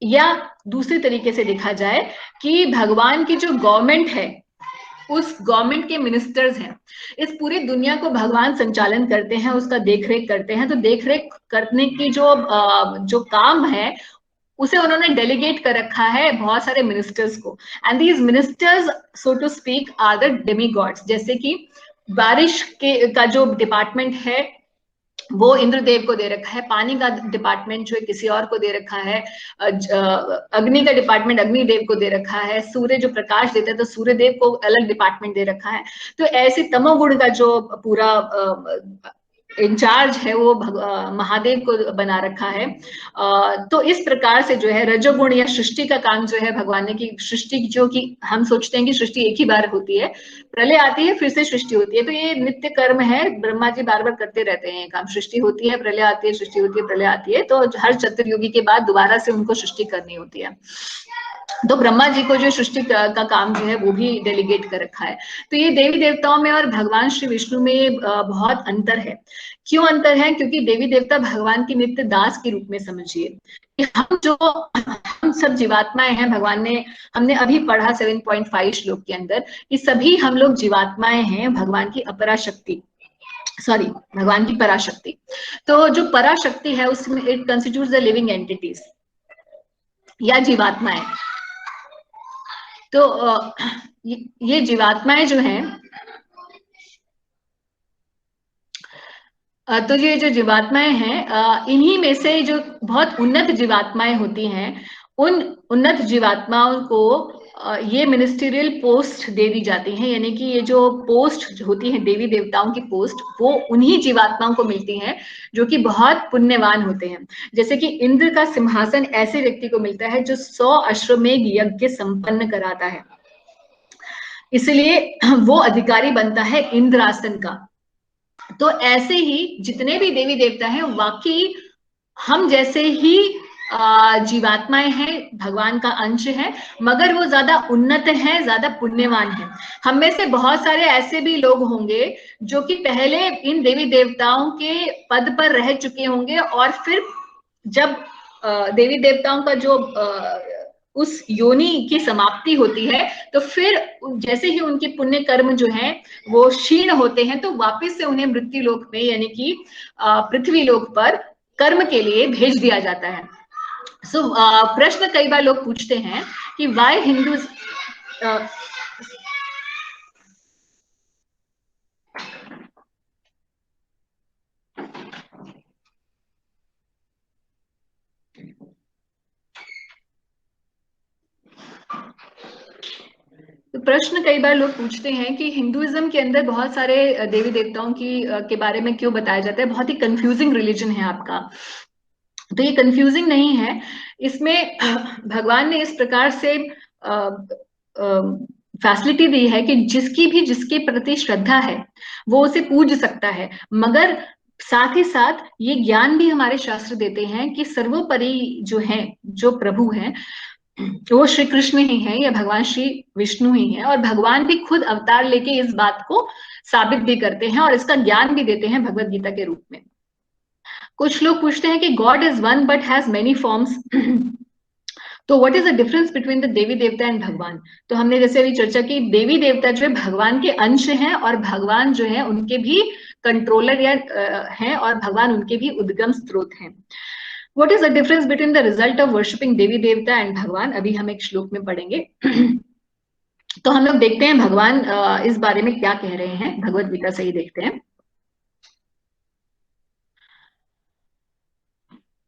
या दूसरे तरीके से देखा जाए कि भगवान की जो गवर्नमेंट है, उस गवर्नमेंट के मिनिस्टर्स हैं। इस पूरी दुनिया को भगवान संचालन करते हैं, उसका देखरेख करते हैं। तो देखरेख करने की जो काम है, उसे उन्होंने डेलीगेट कर रखा है बहुत सारे मिनिस्टर्स को। And these ministers, so to speak, are the demigods. जैसे कि बारिश का जो डिपार्टमेंट है वो इंद्रदेव को दे रखा है, पानी का डिपार्टमेंट जो है किसी और को दे रखा है, अग्नि का डिपार्टमेंट अग्निदेव को दे रखा है, सूर्य जो प्रकाश देता है तो सूर्यदेव को अलग डिपार्टमेंट दे रखा है। तो ऐसे तमोगुण का जो पूरा इंचार्ज है वो महादेव को बना रखा है। तो इस प्रकार से जो है रजोगुण या सृष्टि का काम जो है भगवान ने की, सृष्टि जो कि हम सोचते हैं कि सृष्टि एक ही बार होती है, प्रलय आती है फिर से सृष्टि होती है, तो ये नित्य कर्म है, ब्रह्मा जी बार बार करते रहते हैं काम। सृष्टि होती है, प्रलय आती है, सृष्टि होती है, प्रलय आती है, तो हर चतुर्युगी के बाद दोबारा से उनको सृष्टि करनी होती है। तो ब्रह्मा जी को जो सृष्टि का काम जो है वो भी डेलीगेट कर रखा है। तो ये देवी देवताओं में और भगवान श्री विष्णु में बहुत अंतर है। क्यों अंतर है? क्योंकि देवी देवता भगवान की नित्य दास के रूप में समझिए कि हम सब जीवात्माएं हैं। भगवान ने, हमने अभी पढ़ा 7.5 श्लोक के अंदर कि सभी हम लोग जीवात्माएं हैं भगवान की अपराशक्ति, सॉरी, भगवान की पराशक्ति। तो जो पराशक्ति है उसमें it constitutes the living entities या जीवात्माएं। तो ये जीवात्माएं जो हैं, तो ये जो जीवात्माएं हैं, इन्हीं में से जो बहुत उन्नत जीवात्माएं होती हैं, उन उन्नत जीवात्माओं को ये मिनिस्ट्रियल पोस्ट दे दी जाती हैं। यानी कि ये जो पोस्ट होती है देवी देवताओं की पोस्ट, वो उन्हीं जीवात्माओं को मिलती हैं जो कि बहुत पुण्यवान होते हैं। जैसे कि इंद्र का सिंहासन ऐसे व्यक्ति को मिलता है जो 100 अश्वमेध यज्ञ संपन्न कराता है। इसलिए वो अधिकारी बनता है इंद्रासन का। तो ऐसे ही जितने भी देवी देवता हैं वाकई हम जैसे ही जीवात्माएं हैं, भगवान का अंश है, मगर वो ज्यादा उन्नत हैं, ज्यादा पुण्यवान हैं। हम में से बहुत सारे ऐसे भी लोग होंगे जो कि पहले इन देवी देवताओं के पद पर रह चुके होंगे, और फिर जब देवी देवताओं का जो उस योनि की समाप्ति होती है, तो फिर जैसे ही उनके पुण्य कर्म जो हैं वो क्षीण होते हैं, तो वापस से उन्हें मृत्यु लोक में यानी कि पृथ्वी लोक पर कर्म के लिए भेज दिया जाता है। सो प्रश्न कई बार लोग पूछते हैं कि वाई हिंदू तो प्रश्न कई बार लोग पूछते हैं कि हिंदुइज्म के अंदर बहुत सारे देवी देवताओं की के बारे में क्यों बताया जाता है, बहुत ही कंफ्यूजिंग रिलीजन है आपका। तो ये कंफ्यूजिंग नहीं है, इसमें भगवान ने इस प्रकार से फैसिलिटी दी है कि जिसकी भी जिसके प्रति श्रद्धा है वो उसे पूज सकता है, मगर साथ ही साथ ये ज्ञान भी हमारे शास्त्र देते हैं कि सर्वोपरि जो है, जो प्रभु हैं, वो श्री कृष्ण ही है या भगवान श्री विष्णु ही है, और भगवान भी खुद अवतार लेके इस बात को साबित भी करते हैं और इसका ज्ञान भी देते हैं भगवत गीता के रूप में। कुछ लोग पूछते हैं कि God is one but has many forms, तो what is the difference between the devi devta and भगवान। तो हमने जैसे अभी चर्चा की, देवी देवता जो है भगवान के अंश हैं, और भगवान जो है उनके भी कंट्रोलर या हैं, और भगवान उनके भी उद्गम स्रोत हैं। What is the difference between the result of worshipping devi devta and भगवान, अभी हम एक श्लोक में पढ़ेंगे। तो हम लोग देखते हैं भगवान इस बारे में क्या कह रहे हैं, भगवत गीता से ही देखते हैं।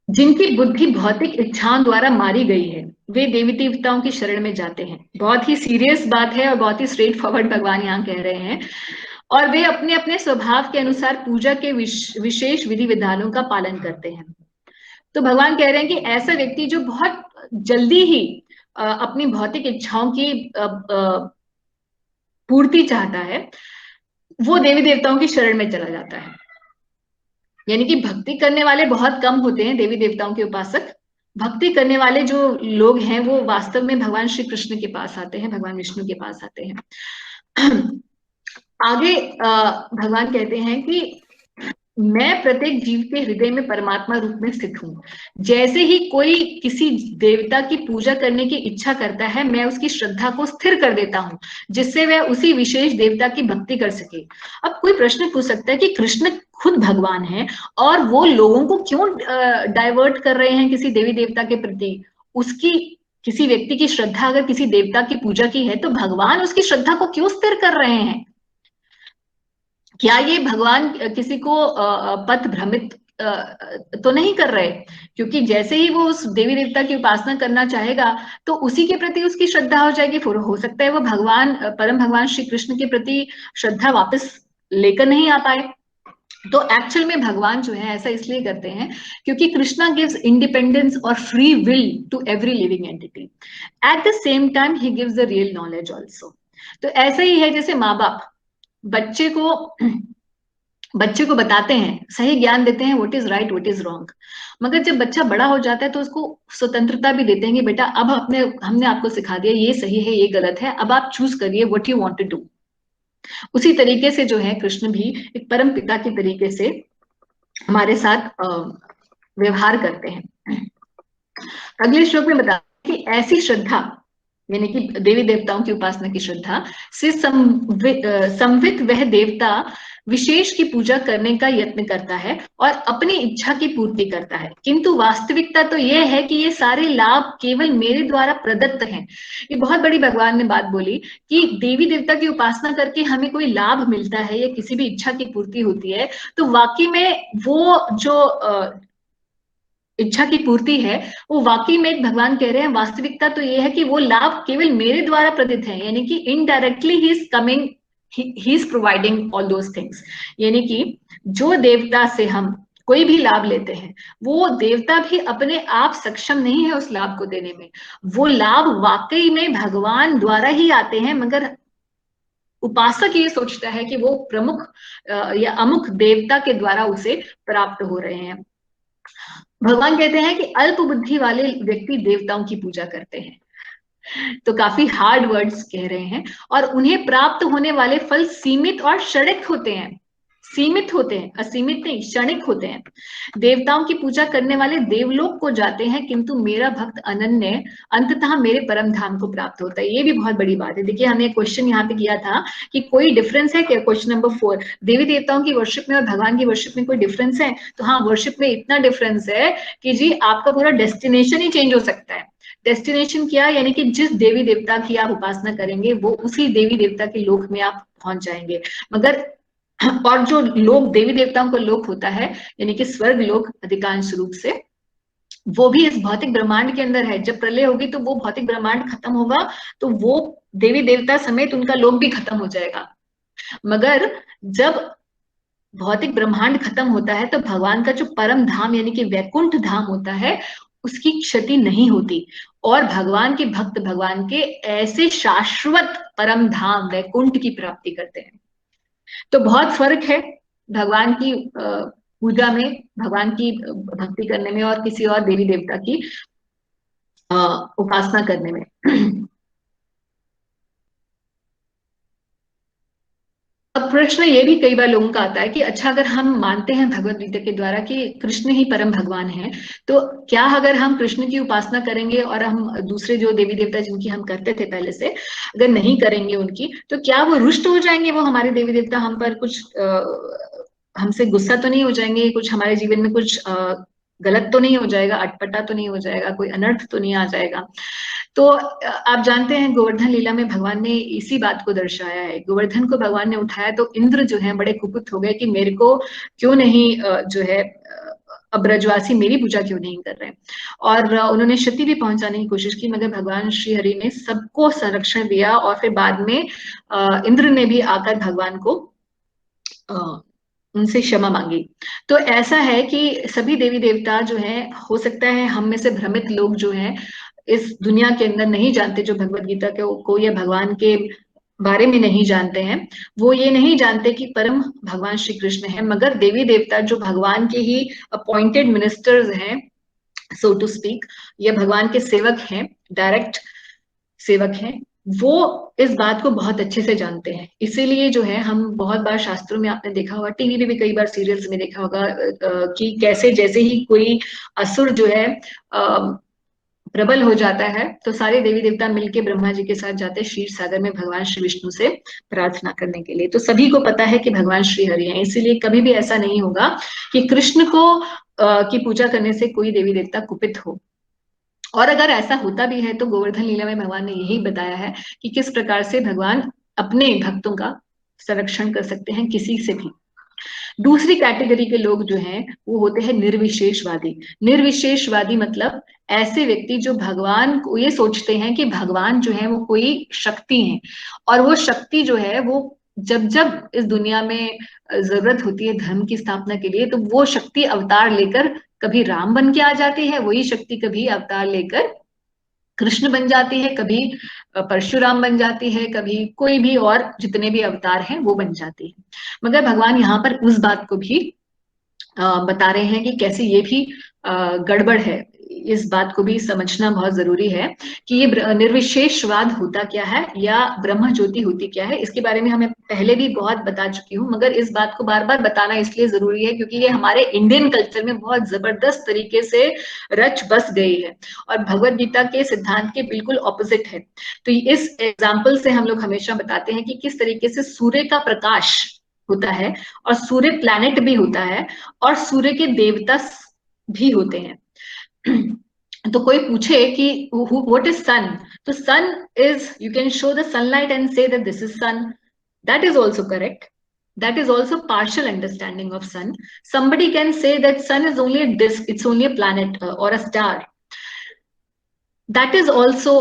जिनकी बुद्धि भौतिक इच्छाओं द्वारा मारी गई है वे देवी देवताओं की शरण में जाते हैं। बहुत ही सीरियस बात है और बहुत ही स्ट्रेट फॉरवर्ड भगवान यहाँ कह रहे हैं। और वे अपने अपने स्वभाव के अनुसार पूजा के विशेष विधि विधानों का पालन करते हैं। तो भगवान कह रहे हैं कि ऐसा व्यक्ति जो बहुत जल्दी ही अपनी भौतिक इच्छाओं की पूर्ति चाहता है, वो देवी देवताओं की शरण में चला जाता है। यानी कि भक्ति करने वाले बहुत कम होते हैं देवी देवताओं के उपासक। भक्ति करने वाले जो लोग हैं वो वास्तव में भगवान श्री कृष्ण के पास आते हैं, भगवान विष्णु के पास आते हैं। आगे भगवान कहते हैं कि मैं प्रत्येक जीव के हृदय में परमात्मा रूप में स्थित हूं। जैसे ही कोई किसी देवता की पूजा करने की इच्छा करता है, मैं उसकी श्रद्धा को स्थिर कर देता हूं, जिससे वह उसी विशेष देवता की भक्ति कर सके। अब कोई प्रश्न पूछ सकता है कि कृष्ण खुद भगवान है और वो लोगों को क्यों डाइवर्ट कर रहे हैं किसी देवी देवता के प्रति। उसकी किसी व्यक्ति की श्रद्धा अगर किसी देवता की पूजा की है, तो भगवान उसकी श्रद्धा को क्यों स्थिर कर रहे हैं। क्या ये भगवान किसी को पथ भ्रमित तो नहीं कर रहे, क्योंकि जैसे ही वो उस देवी देवता की उपासना करना चाहेगा तो उसी के प्रति उसकी श्रद्धा हो जाएगी। फिर हो सकता है वो भगवान परम भगवान श्री कृष्ण के प्रति श्रद्धा वापस लेकर नहीं आ पाए। तो एक्चुअल में भगवान जो है ऐसा इसलिए करते हैं क्योंकि कृष्णा गिव्स इंडिपेंडेंस और free will to every living entity, at the same time he gives the real knowledge also. तो ऐसा ही है जैसे माँ बाप बच्चे को बताते हैं, सही ज्ञान देते हैं, what is right what is wrong, मगर जब बच्चा बड़ा हो जाता है तो उसको स्वतंत्रता भी देते हैं कि बेटा अब हमने आपको सिखा दिया ये सही है ये गलत है, अब आप चूज करिए what you want to do. उसी तरीके से जो है कृष्ण भी एक परम पिता के तरीके से हमारे साथ व्यवहार करते हैं। अगले श्लोक में बता कि ऐसी श्रद्धा यानी कि देवी देवताओं की उपासना की श्रद्धा से संवित वह देवता विशेष की पूजा करने का यत्न करता है और अपनी इच्छा की पूर्ति करता है, किंतु वास्तविकता तो यह है कि ये सारे लाभ केवल मेरे द्वारा प्रदत्त हैं। ये बहुत बड़ी भगवान ने बात बोली कि देवी देवता की उपासना करके हमें कोई लाभ मिलता है या किसी भी इच्छा की पूर्ति होती है, तो वाकई में वो जो इच्छा की पूर्ति है वो वाकई में भगवान कह रहे हैं वास्तविकता तो ये है कि वो लाभ केवल मेरे द्वारा प्रदत्त है, यानी कि indirectly he is coming, he is providing all those things. यानी कि जो देवता से हम कोई भी लाभ लेते हैं वो देवता भी अपने आप सक्षम नहीं है उस लाभ को देने में। वो लाभ वाकई में भगवान द्वारा ही आते हैं, मगर उपासक ये सोचता है कि वो प्रमुख या अमुक देवता के द्वारा उसे प्राप्त हो रहे हैं। भगवान कहते हैं कि अल्प बुद्धि वाले व्यक्ति देवताओं की पूजा करते हैं, तो काफी हार्ड वर्ड्स कह रहे हैं, और उन्हें प्राप्त होने वाले फल सीमित और क्षणिक होते हैं। सीमित होते हैं, असीमित नहीं, क्षणिक होते हैं। देवताओं की पूजा करने वाले देवलोक को जाते हैं, किंतु मेरा भक्त अनन्य अंततः मेरे परम धाम को प्राप्त होता है। ये भी बहुत बड़ी बात है। देखिए, हमने क्वेश्चन यहाँ पे किया था कि कोई डिफरेंस है क्या, क्वेश्चन नंबर 4, देवी देवताओं की वर्शिप में और भगवान की वर्शिप में कोई डिफरेंस है? तो हाँ, वर्शिप में इतना डिफरेंस है कि जी आपका पूरा डेस्टिनेशन ही चेंज हो सकता है। डेस्टिनेशन क्या, यानी कि जिस देवी देवता की आप उपासना करेंगे वो उसी देवी देवता के लोक में आप पहुंच जाएंगे। मगर और जो लोक देवी देवताओं का लोक होता है, यानी कि स्वर्ग लोक अधिकांश रूप से, वो भी इस भौतिक ब्रह्मांड के अंदर है। जब प्रलय होगी तो वो भौतिक ब्रह्मांड खत्म होगा, तो वो देवी देवता समेत उनका लोक भी खत्म हो जाएगा। मगर जब भौतिक ब्रह्मांड खत्म होता है तो भगवान का जो परम धाम यानी कि वैकुंठ धाम होता है, उसकी क्षति नहीं होती, और भगवान के भक्त भगवान के ऐसे शाश्वत परम धाम वैकुंठ की प्राप्ति करते हैं। तो बहुत फर्क है भगवान की पूजा में, भगवान की भक्ति करने में और किसी और देवी देवता की उपासना करने में। अब प्रश्न ये भी कई बार लोगों का आता है कि अच्छा, अगर हम मानते हैं भगवत गीता के द्वारा कि कृष्ण ही परम भगवान है, तो क्या अगर हम कृष्ण की उपासना करेंगे और हम दूसरे जो देवी देवता जिनकी हम करते थे पहले से, अगर नहीं करेंगे उनकी, तो क्या वो रुष्ट हो जाएंगे? वो हमारे देवी देवता हम पर कुछ हमसे गुस्सा तो नहीं हो जाएंगे? कुछ हमारे जीवन में कुछ गलत तो नहीं हो जाएगा? अटपटा तो नहीं हो जाएगा? कोई अनर्थ तो नहीं आ जाएगा? तो आप जानते हैं गोवर्धन लीला में भगवान ने इसी बात को दर्शाया है। गोवर्धन को भगवान ने उठाया तो इंद्र जो है बड़े कुपित हो गए कि मेरे को क्यों नहीं जो है अब ब्रजवासी मेरी पूजा क्यों नहीं कर रहे हैं, और उन्होंने क्षति भी पहुंचाने की कोशिश की, मगर भगवान श्री हरि ने सबको संरक्षण दिया, और फिर बाद में इंद्र ने भी आकर भगवान को उनसे क्षमा मांगी। तो ऐसा है कि सभी देवी देवता जो है, हो सकता है हम में से भ्रमित लोग जो हैं इस दुनिया के अंदर नहीं जानते, जो भगवत गीता को या भगवान के बारे में नहीं जानते हैं, वो ये नहीं जानते कि परम भगवान श्री कृष्ण है। मगर देवी देवता जो भगवान के ही अपॉइंटेड मिनिस्टर्स हैं, सो टू स्पीक, या भगवान के सेवक हैं, डायरेक्ट सेवक हैं, वो इस बात को बहुत अच्छे से जानते हैं। इसीलिए जो है हम बहुत बार शास्त्रों में आपने देखा होगा, टीवी पे भी कई बार सीरियल्स में देखा होगा कि कैसे जैसे ही कोई असुर जो है प्रबल हो जाता है तो सारे देवी देवता मिलके ब्रह्मा जी के साथ जाते हैं क्षीर सागर में भगवान श्री विष्णु से प्रार्थना करने के लिए। तो सभी को पता है कि भगवान श्री हरि हैं, इसीलिए कभी भी ऐसा नहीं होगा कि कृष्ण को की पूजा करने से कोई देवी देवता कुपित हो। और अगर ऐसा होता भी है तो गोवर्धन लीला में भगवान ने यही बताया है कि किस प्रकार से भगवान अपने भक्तों का संरक्षण कर सकते हैं किसी से भी। दूसरी कैटेगरी के लोग जो हैं वो होते हैं निर्विशेषवादी। निर्विशेषवादी मतलब ऐसे व्यक्ति जो भगवान को ये सोचते हैं कि भगवान जो है वो कोई शक्ति है, और वो शक्ति जो है वो जब जब इस दुनिया में जरूरत होती है धर्म की स्थापना के लिए, तो वो शक्ति अवतार लेकर कभी राम बन के आ जाती है, वही शक्ति कभी अवतार लेकर कृष्ण बन जाती है, कभी परशुराम बन जाती है, कभी कोई भी और जितने भी अवतार हैं वो बन जाती है। मगर भगवान यहाँ पर उस बात को भी बता रहे हैं कि कैसे ये भी गड़बड़ है। इस बात को भी समझना बहुत जरूरी है कि ये निर्विशेषवाद होता क्या है या ब्रह्म ज्योति होती क्या है। इसके बारे में हमें पहले भी बहुत बता चुकी हूँ, मगर इस बात को बार बार बताना इसलिए जरूरी है क्योंकि ये हमारे इंडियन कल्चर में बहुत जबरदस्त तरीके से रच बस गई है और भगवत गीता के सिद्धांत के बिल्कुल ऑपोजिट है। तो इस एग्जाम्पल से हम लोग हमेशा बताते हैं कि किस तरीके से सूर्य का प्रकाश होता है और सूर्य प्लैनेट भी होता है और सूर्य के देवता भी होते हैं। तो कोई पूछे कि व्हाट इज सन, तो sun is, you can show the sunlight and say that this is sun, that is also correct, that is also partial understanding of sun. Somebody can say that sun is only a disk, it's only a planet or a star, that is also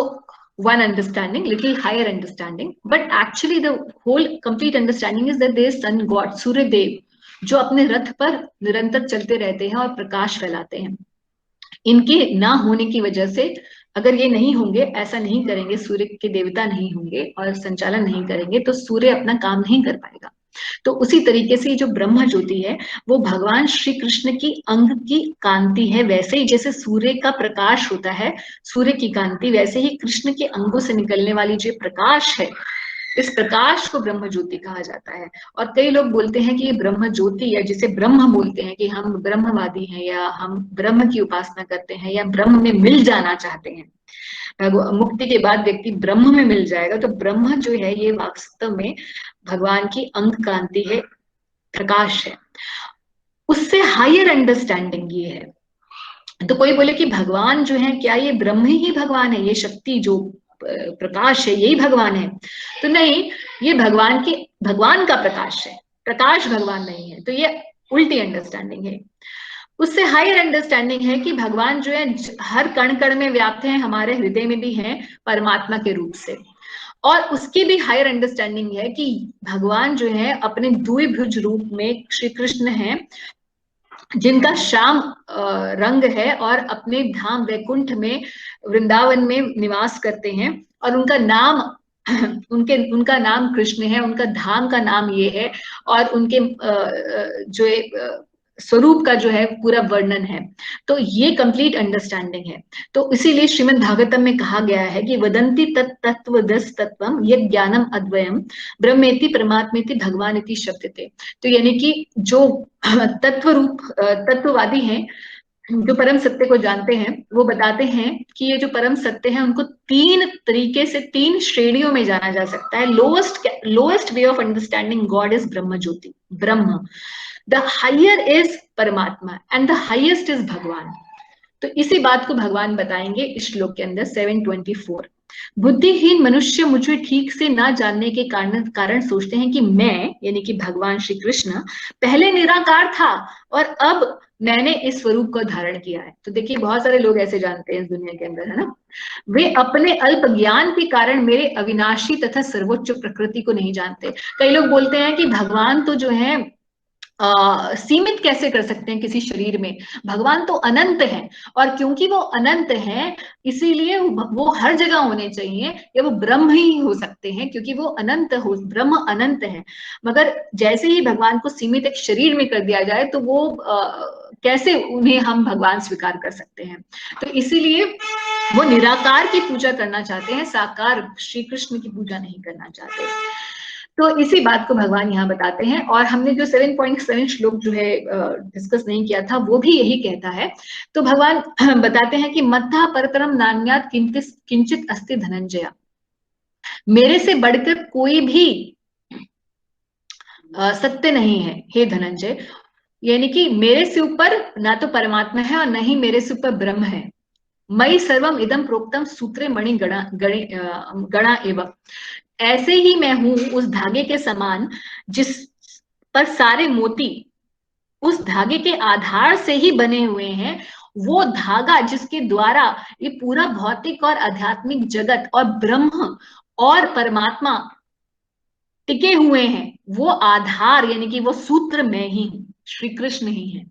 one understanding, little higher understanding, but actually the whole complete understanding is that there is sun god, सूर्य देव, जो अपने रथ पर निरंतर चलते रहते हैं और प्रकाश फैलाते हैं। इनके ना होने की वजह से अगर ये नहीं होंगे, ऐसा नहीं करेंगे, सूर्य के देवता नहीं होंगे और संचालन नहीं करेंगे, तो सूर्य अपना काम नहीं कर पाएगा। तो उसी तरीके से जो ब्रह्म ज्योति है वो भगवान श्री कृष्ण की अंग की कांति है। वैसे ही जैसे सूर्य का प्रकाश होता है, सूर्य की कांति, वैसे ही कृष्ण के अंगों से निकलने वाली जो प्रकाश है, इस प्रकाश को ब्रह्म ज्योति कहा जाता है। और कई लोग बोलते हैं कि ये ब्रह्म ज्योति, या जिसे ब्रह्म बोलते हैं, कि हम ब्रह्मवादी हैं या हम ब्रह्म की उपासना करते हैं या ब्रह्म में मिल जाना चाहते हैं, मुक्ति के बाद व्यक्ति ब्रह्म में मिल जाएगा। तो ब्रह्म जो है ये वास्तव में भगवान की अंग कांति है, प्रकाश है। उससे हायर अंडरस्टैंडिंग ये है। तो कोई बोले कि भगवान जो है, क्या ये ब्रह्म ही भगवान है, ये शक्ति जो प्रकाश है यही भगवान है? तो नहीं, ये भगवान का प्रकाश है, प्रकाश भगवान नहीं है। तो ये उल्टी अंडरस्टैंडिंग है। उससे हायर अंडरस्टैंडिंग है कि भगवान जो है हर कण कण में व्याप्त है, हमारे हृदय में भी है परमात्मा के रूप से। और उसकी भी हायर अंडरस्टैंडिंग है कि भगवान जो है अपने द्विभुज रूप में श्री कृष्ण है, जिनका श्याम रंग है और अपने धाम वैकुंठ में, वृंदावन में निवास करते हैं, और उनका नाम उनका नाम कृष्ण है, उनका धाम का नाम ये है, और उनके जो स्वरूप का जो है पूरा वर्णन है। तो ये कंप्लीट अंडरस्टैंडिंग है। तो इसीलिए श्रीमद् भागवतम में कहा गया है कि वदंती तत्त्वदस तत्वम यज्ञ ज्ञानम अद्वयम ब्रह्मेति परमात्मेति भगवानिति शब्दते। तो यानी कि जो तत्ववादी हैं, जो परम सत्य को जानते हैं, वो बताते हैं कि ये जो परम सत्य है उनको तीन तरीके से, तीन श्रेणियों में जाना जा सकता है। Lowest way of understanding God is Brahma Jyoti, Brahma. The higher is परमात्मा एंड द हाईएस्ट इज भगवान। तो इसी बात को भगवान बताएंगे इस श्लोक के अंदर 724। बुद्धिहीन मनुष्य मुझे ठीक से ना जानने के कारण सोचते हैं कि मैं, यानी कि भगवान श्री कृष्ण, पहले निराकार था और अब मैंने इस स्वरूप को धारण किया है। तो देखिए बहुत सारे लोग ऐसे जानते हैं इस दुनिया के अंदर, है ना। वे अपने अल्प ज्ञान के कारण मेरे अविनाशी तथा सर्वोच्च प्रकृति को नहीं जानते। कई लोग बोलते हैं कि भगवान तो जो है सीमित कैसे कर सकते हैं किसी शरीर में, भगवान तो अनंत है, और क्योंकि वो अनंत है इसीलिए वो हर जगह होने चाहिए, या वो ब्रह्म ही हो सकते हैं क्योंकि वो अनंत हो, ब्रह्म अनंत है। मगर जैसे ही भगवान को सीमित एक शरीर में कर दिया जाए तो वो कैसे उन्हें हम भगवान स्वीकार कर सकते हैं। तो इसीलिए वो निराकार की पूजा करना चाहते हैं, साकार श्री कृष्ण की पूजा नहीं करना चाहते। तो इसी बात को भगवान यहाँ बताते हैं। और हमने जो 7.7 श्लोक जो है डिस्कस नहीं किया था, वो भी यही कहता है। तो भगवान बताते हैं कि मत्था परतरम नान्यात किंचित अस्ति धनंजय, मेरे से बढ़कर कोई भी सत्य नहीं है हे धनंजय। यानी कि मेरे से ऊपर ना तो परमात्मा है और न ही मेरे से ऊपर ब्रह्म है। मई सर्वम इदम प्रोक्तम सूत्रे मणि गणा एवं, ऐसे ही मैं हूं उस धागे के समान जिस पर सारे मोती उस धागे के आधार से ही बने हुए हैं। वो धागा जिसके द्वारा ये पूरा भौतिक और आध्यात्मिक जगत और ब्रह्म और परमात्मा टिके हुए हैं, वो आधार यानी कि वो सूत्र मैं ही हूं, श्री कृष्ण ही है।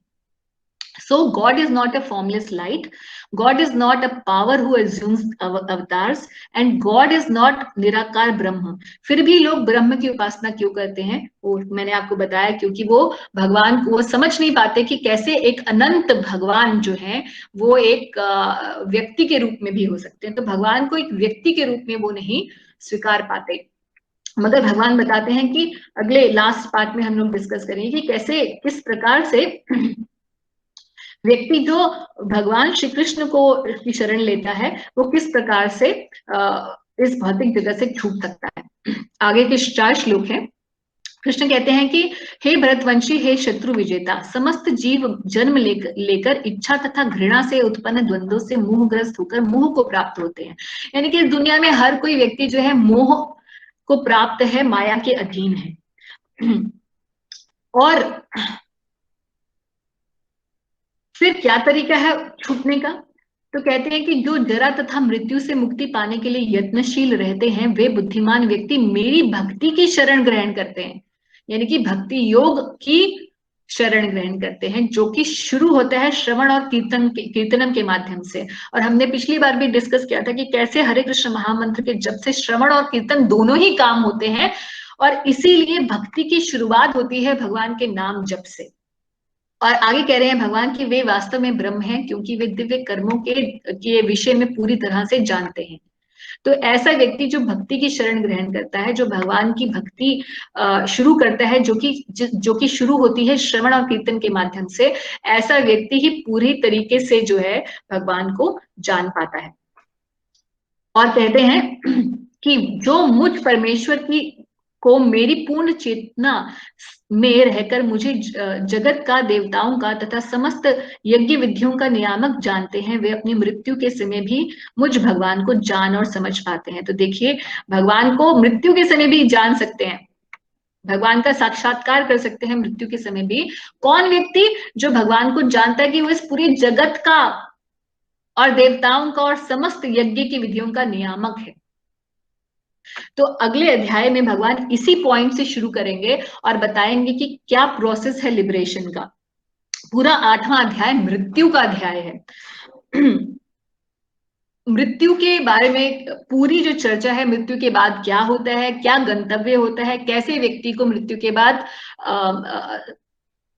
So God is not a formless light, God is not a power who assumes avatars, and God is not निराकार ब्रह्म। फिर भी लोग ब्रह्म की उपासना क्यों करते हैं? वो मैंने आपको बताया, क्योंकि वो भगवान को वो समझ नहीं पाते कि कैसे एक अनंत भगवान जो है वो एक व्यक्ति के रूप में भी हो सकते हैं। तो भगवान को एक व्यक्ति के रूप में वो नहीं स्वीकार पाते। मगर भगवान बताते हैं कि अगले लास्ट पार्ट में हम लोग डिस्कस करेंगे कि कैसे, किस प्रकार से व्यक्ति जो भगवान श्री कृष्ण को की शरण लेता है वो किस प्रकार से इस भौतिक जगत से छूट सकता है। आगे के 4 श्लोक हैं। कृष्ण कहते हैं कि हे भरतवंशी, हे शत्रु विजेता, समस्त जीव जन्म लेकर इच्छा तथा घृणा से उत्पन्न द्वंद्वों से मोहग्रस्त होकर मोह को प्राप्त होते हैं। यानी कि इस दुनिया में हर कोई व्यक्ति जो है मोह को प्राप्त है, माया के अधीन है। और फिर क्या तरीका है छूटने का? तो कहते हैं कि जो जरा तथा मृत्यु से मुक्ति पाने के लिए यत्नशील रहते हैं वे बुद्धिमान व्यक्ति मेरी भक्ति की शरण ग्रहण करते हैं। यानी कि भक्ति योग की शरण ग्रहण करते हैं, जो कि शुरू होता है श्रवण और कीर्तनम के माध्यम से। और हमने पिछली बार भी डिस्कस किया था कि कैसे हरे कृष्ण महामंत्र के जप से श्रवण और कीर्तन दोनों ही काम होते हैं, और इसीलिए भक्ति की शुरुआत होती है भगवान के नाम जप से। और आगे कह रहे हैं भगवान कि वे वास्तव में ब्रह्म हैं, क्योंकि वे दिव्य कर्मों के विषय में पूरी तरह से जानते हैं। तो ऐसा व्यक्ति जो भक्ति की शरण ग्रहण करता है, जो भगवान की भक्ति शुरू करता है, जो कि शुरू होती है श्रवण और कीर्तन के माध्यम से, ऐसा व्यक्ति ही पूरी तरीके से जो है भगवान को जान पाता है। और कहते हैं कि जो मुझ परमेश्वर की को मेरी पूर्ण चेतना में रहकर मुझे जगत का, देवताओं का तथा समस्त यज्ञ विधियों का नियामक जानते हैं, वे अपनी मृत्यु के समय भी मुझ भगवान को जान और समझ पाते हैं। तो देखिए, भगवान को मृत्यु के समय भी जान सकते हैं, भगवान का साक्षात्कार कर सकते हैं मृत्यु के समय भी। कौन व्यक्ति? जो भगवान को जानता है कि वो इस पूरी जगत का और देवताओं का और समस्त यज्ञ की विधियों का नियामक है। तो अगले अध्याय में भगवान इसी पॉइंट से शुरू करेंगे और बताएंगे कि क्या प्रोसेस है लिबरेशन का। पूरा 8वां अध्याय मृत्यु का अध्याय है। मृत्यु के बारे में पूरी जो चर्चा है, मृत्यु के बाद क्या होता है, क्या गंतव्य होता है, कैसे व्यक्ति को मृत्यु के बाद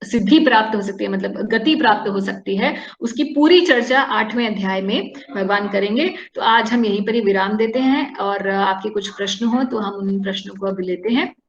सिद्धि प्राप्त हो सकती है, मतलब गति प्राप्त हो सकती है, उसकी पूरी चर्चा 8वें अध्याय में भगवान करेंगे। तो आज हम यहीं पर ही विराम देते हैं, और आपके कुछ प्रश्न हो तो हम उन प्रश्नों को अभी लेते हैं।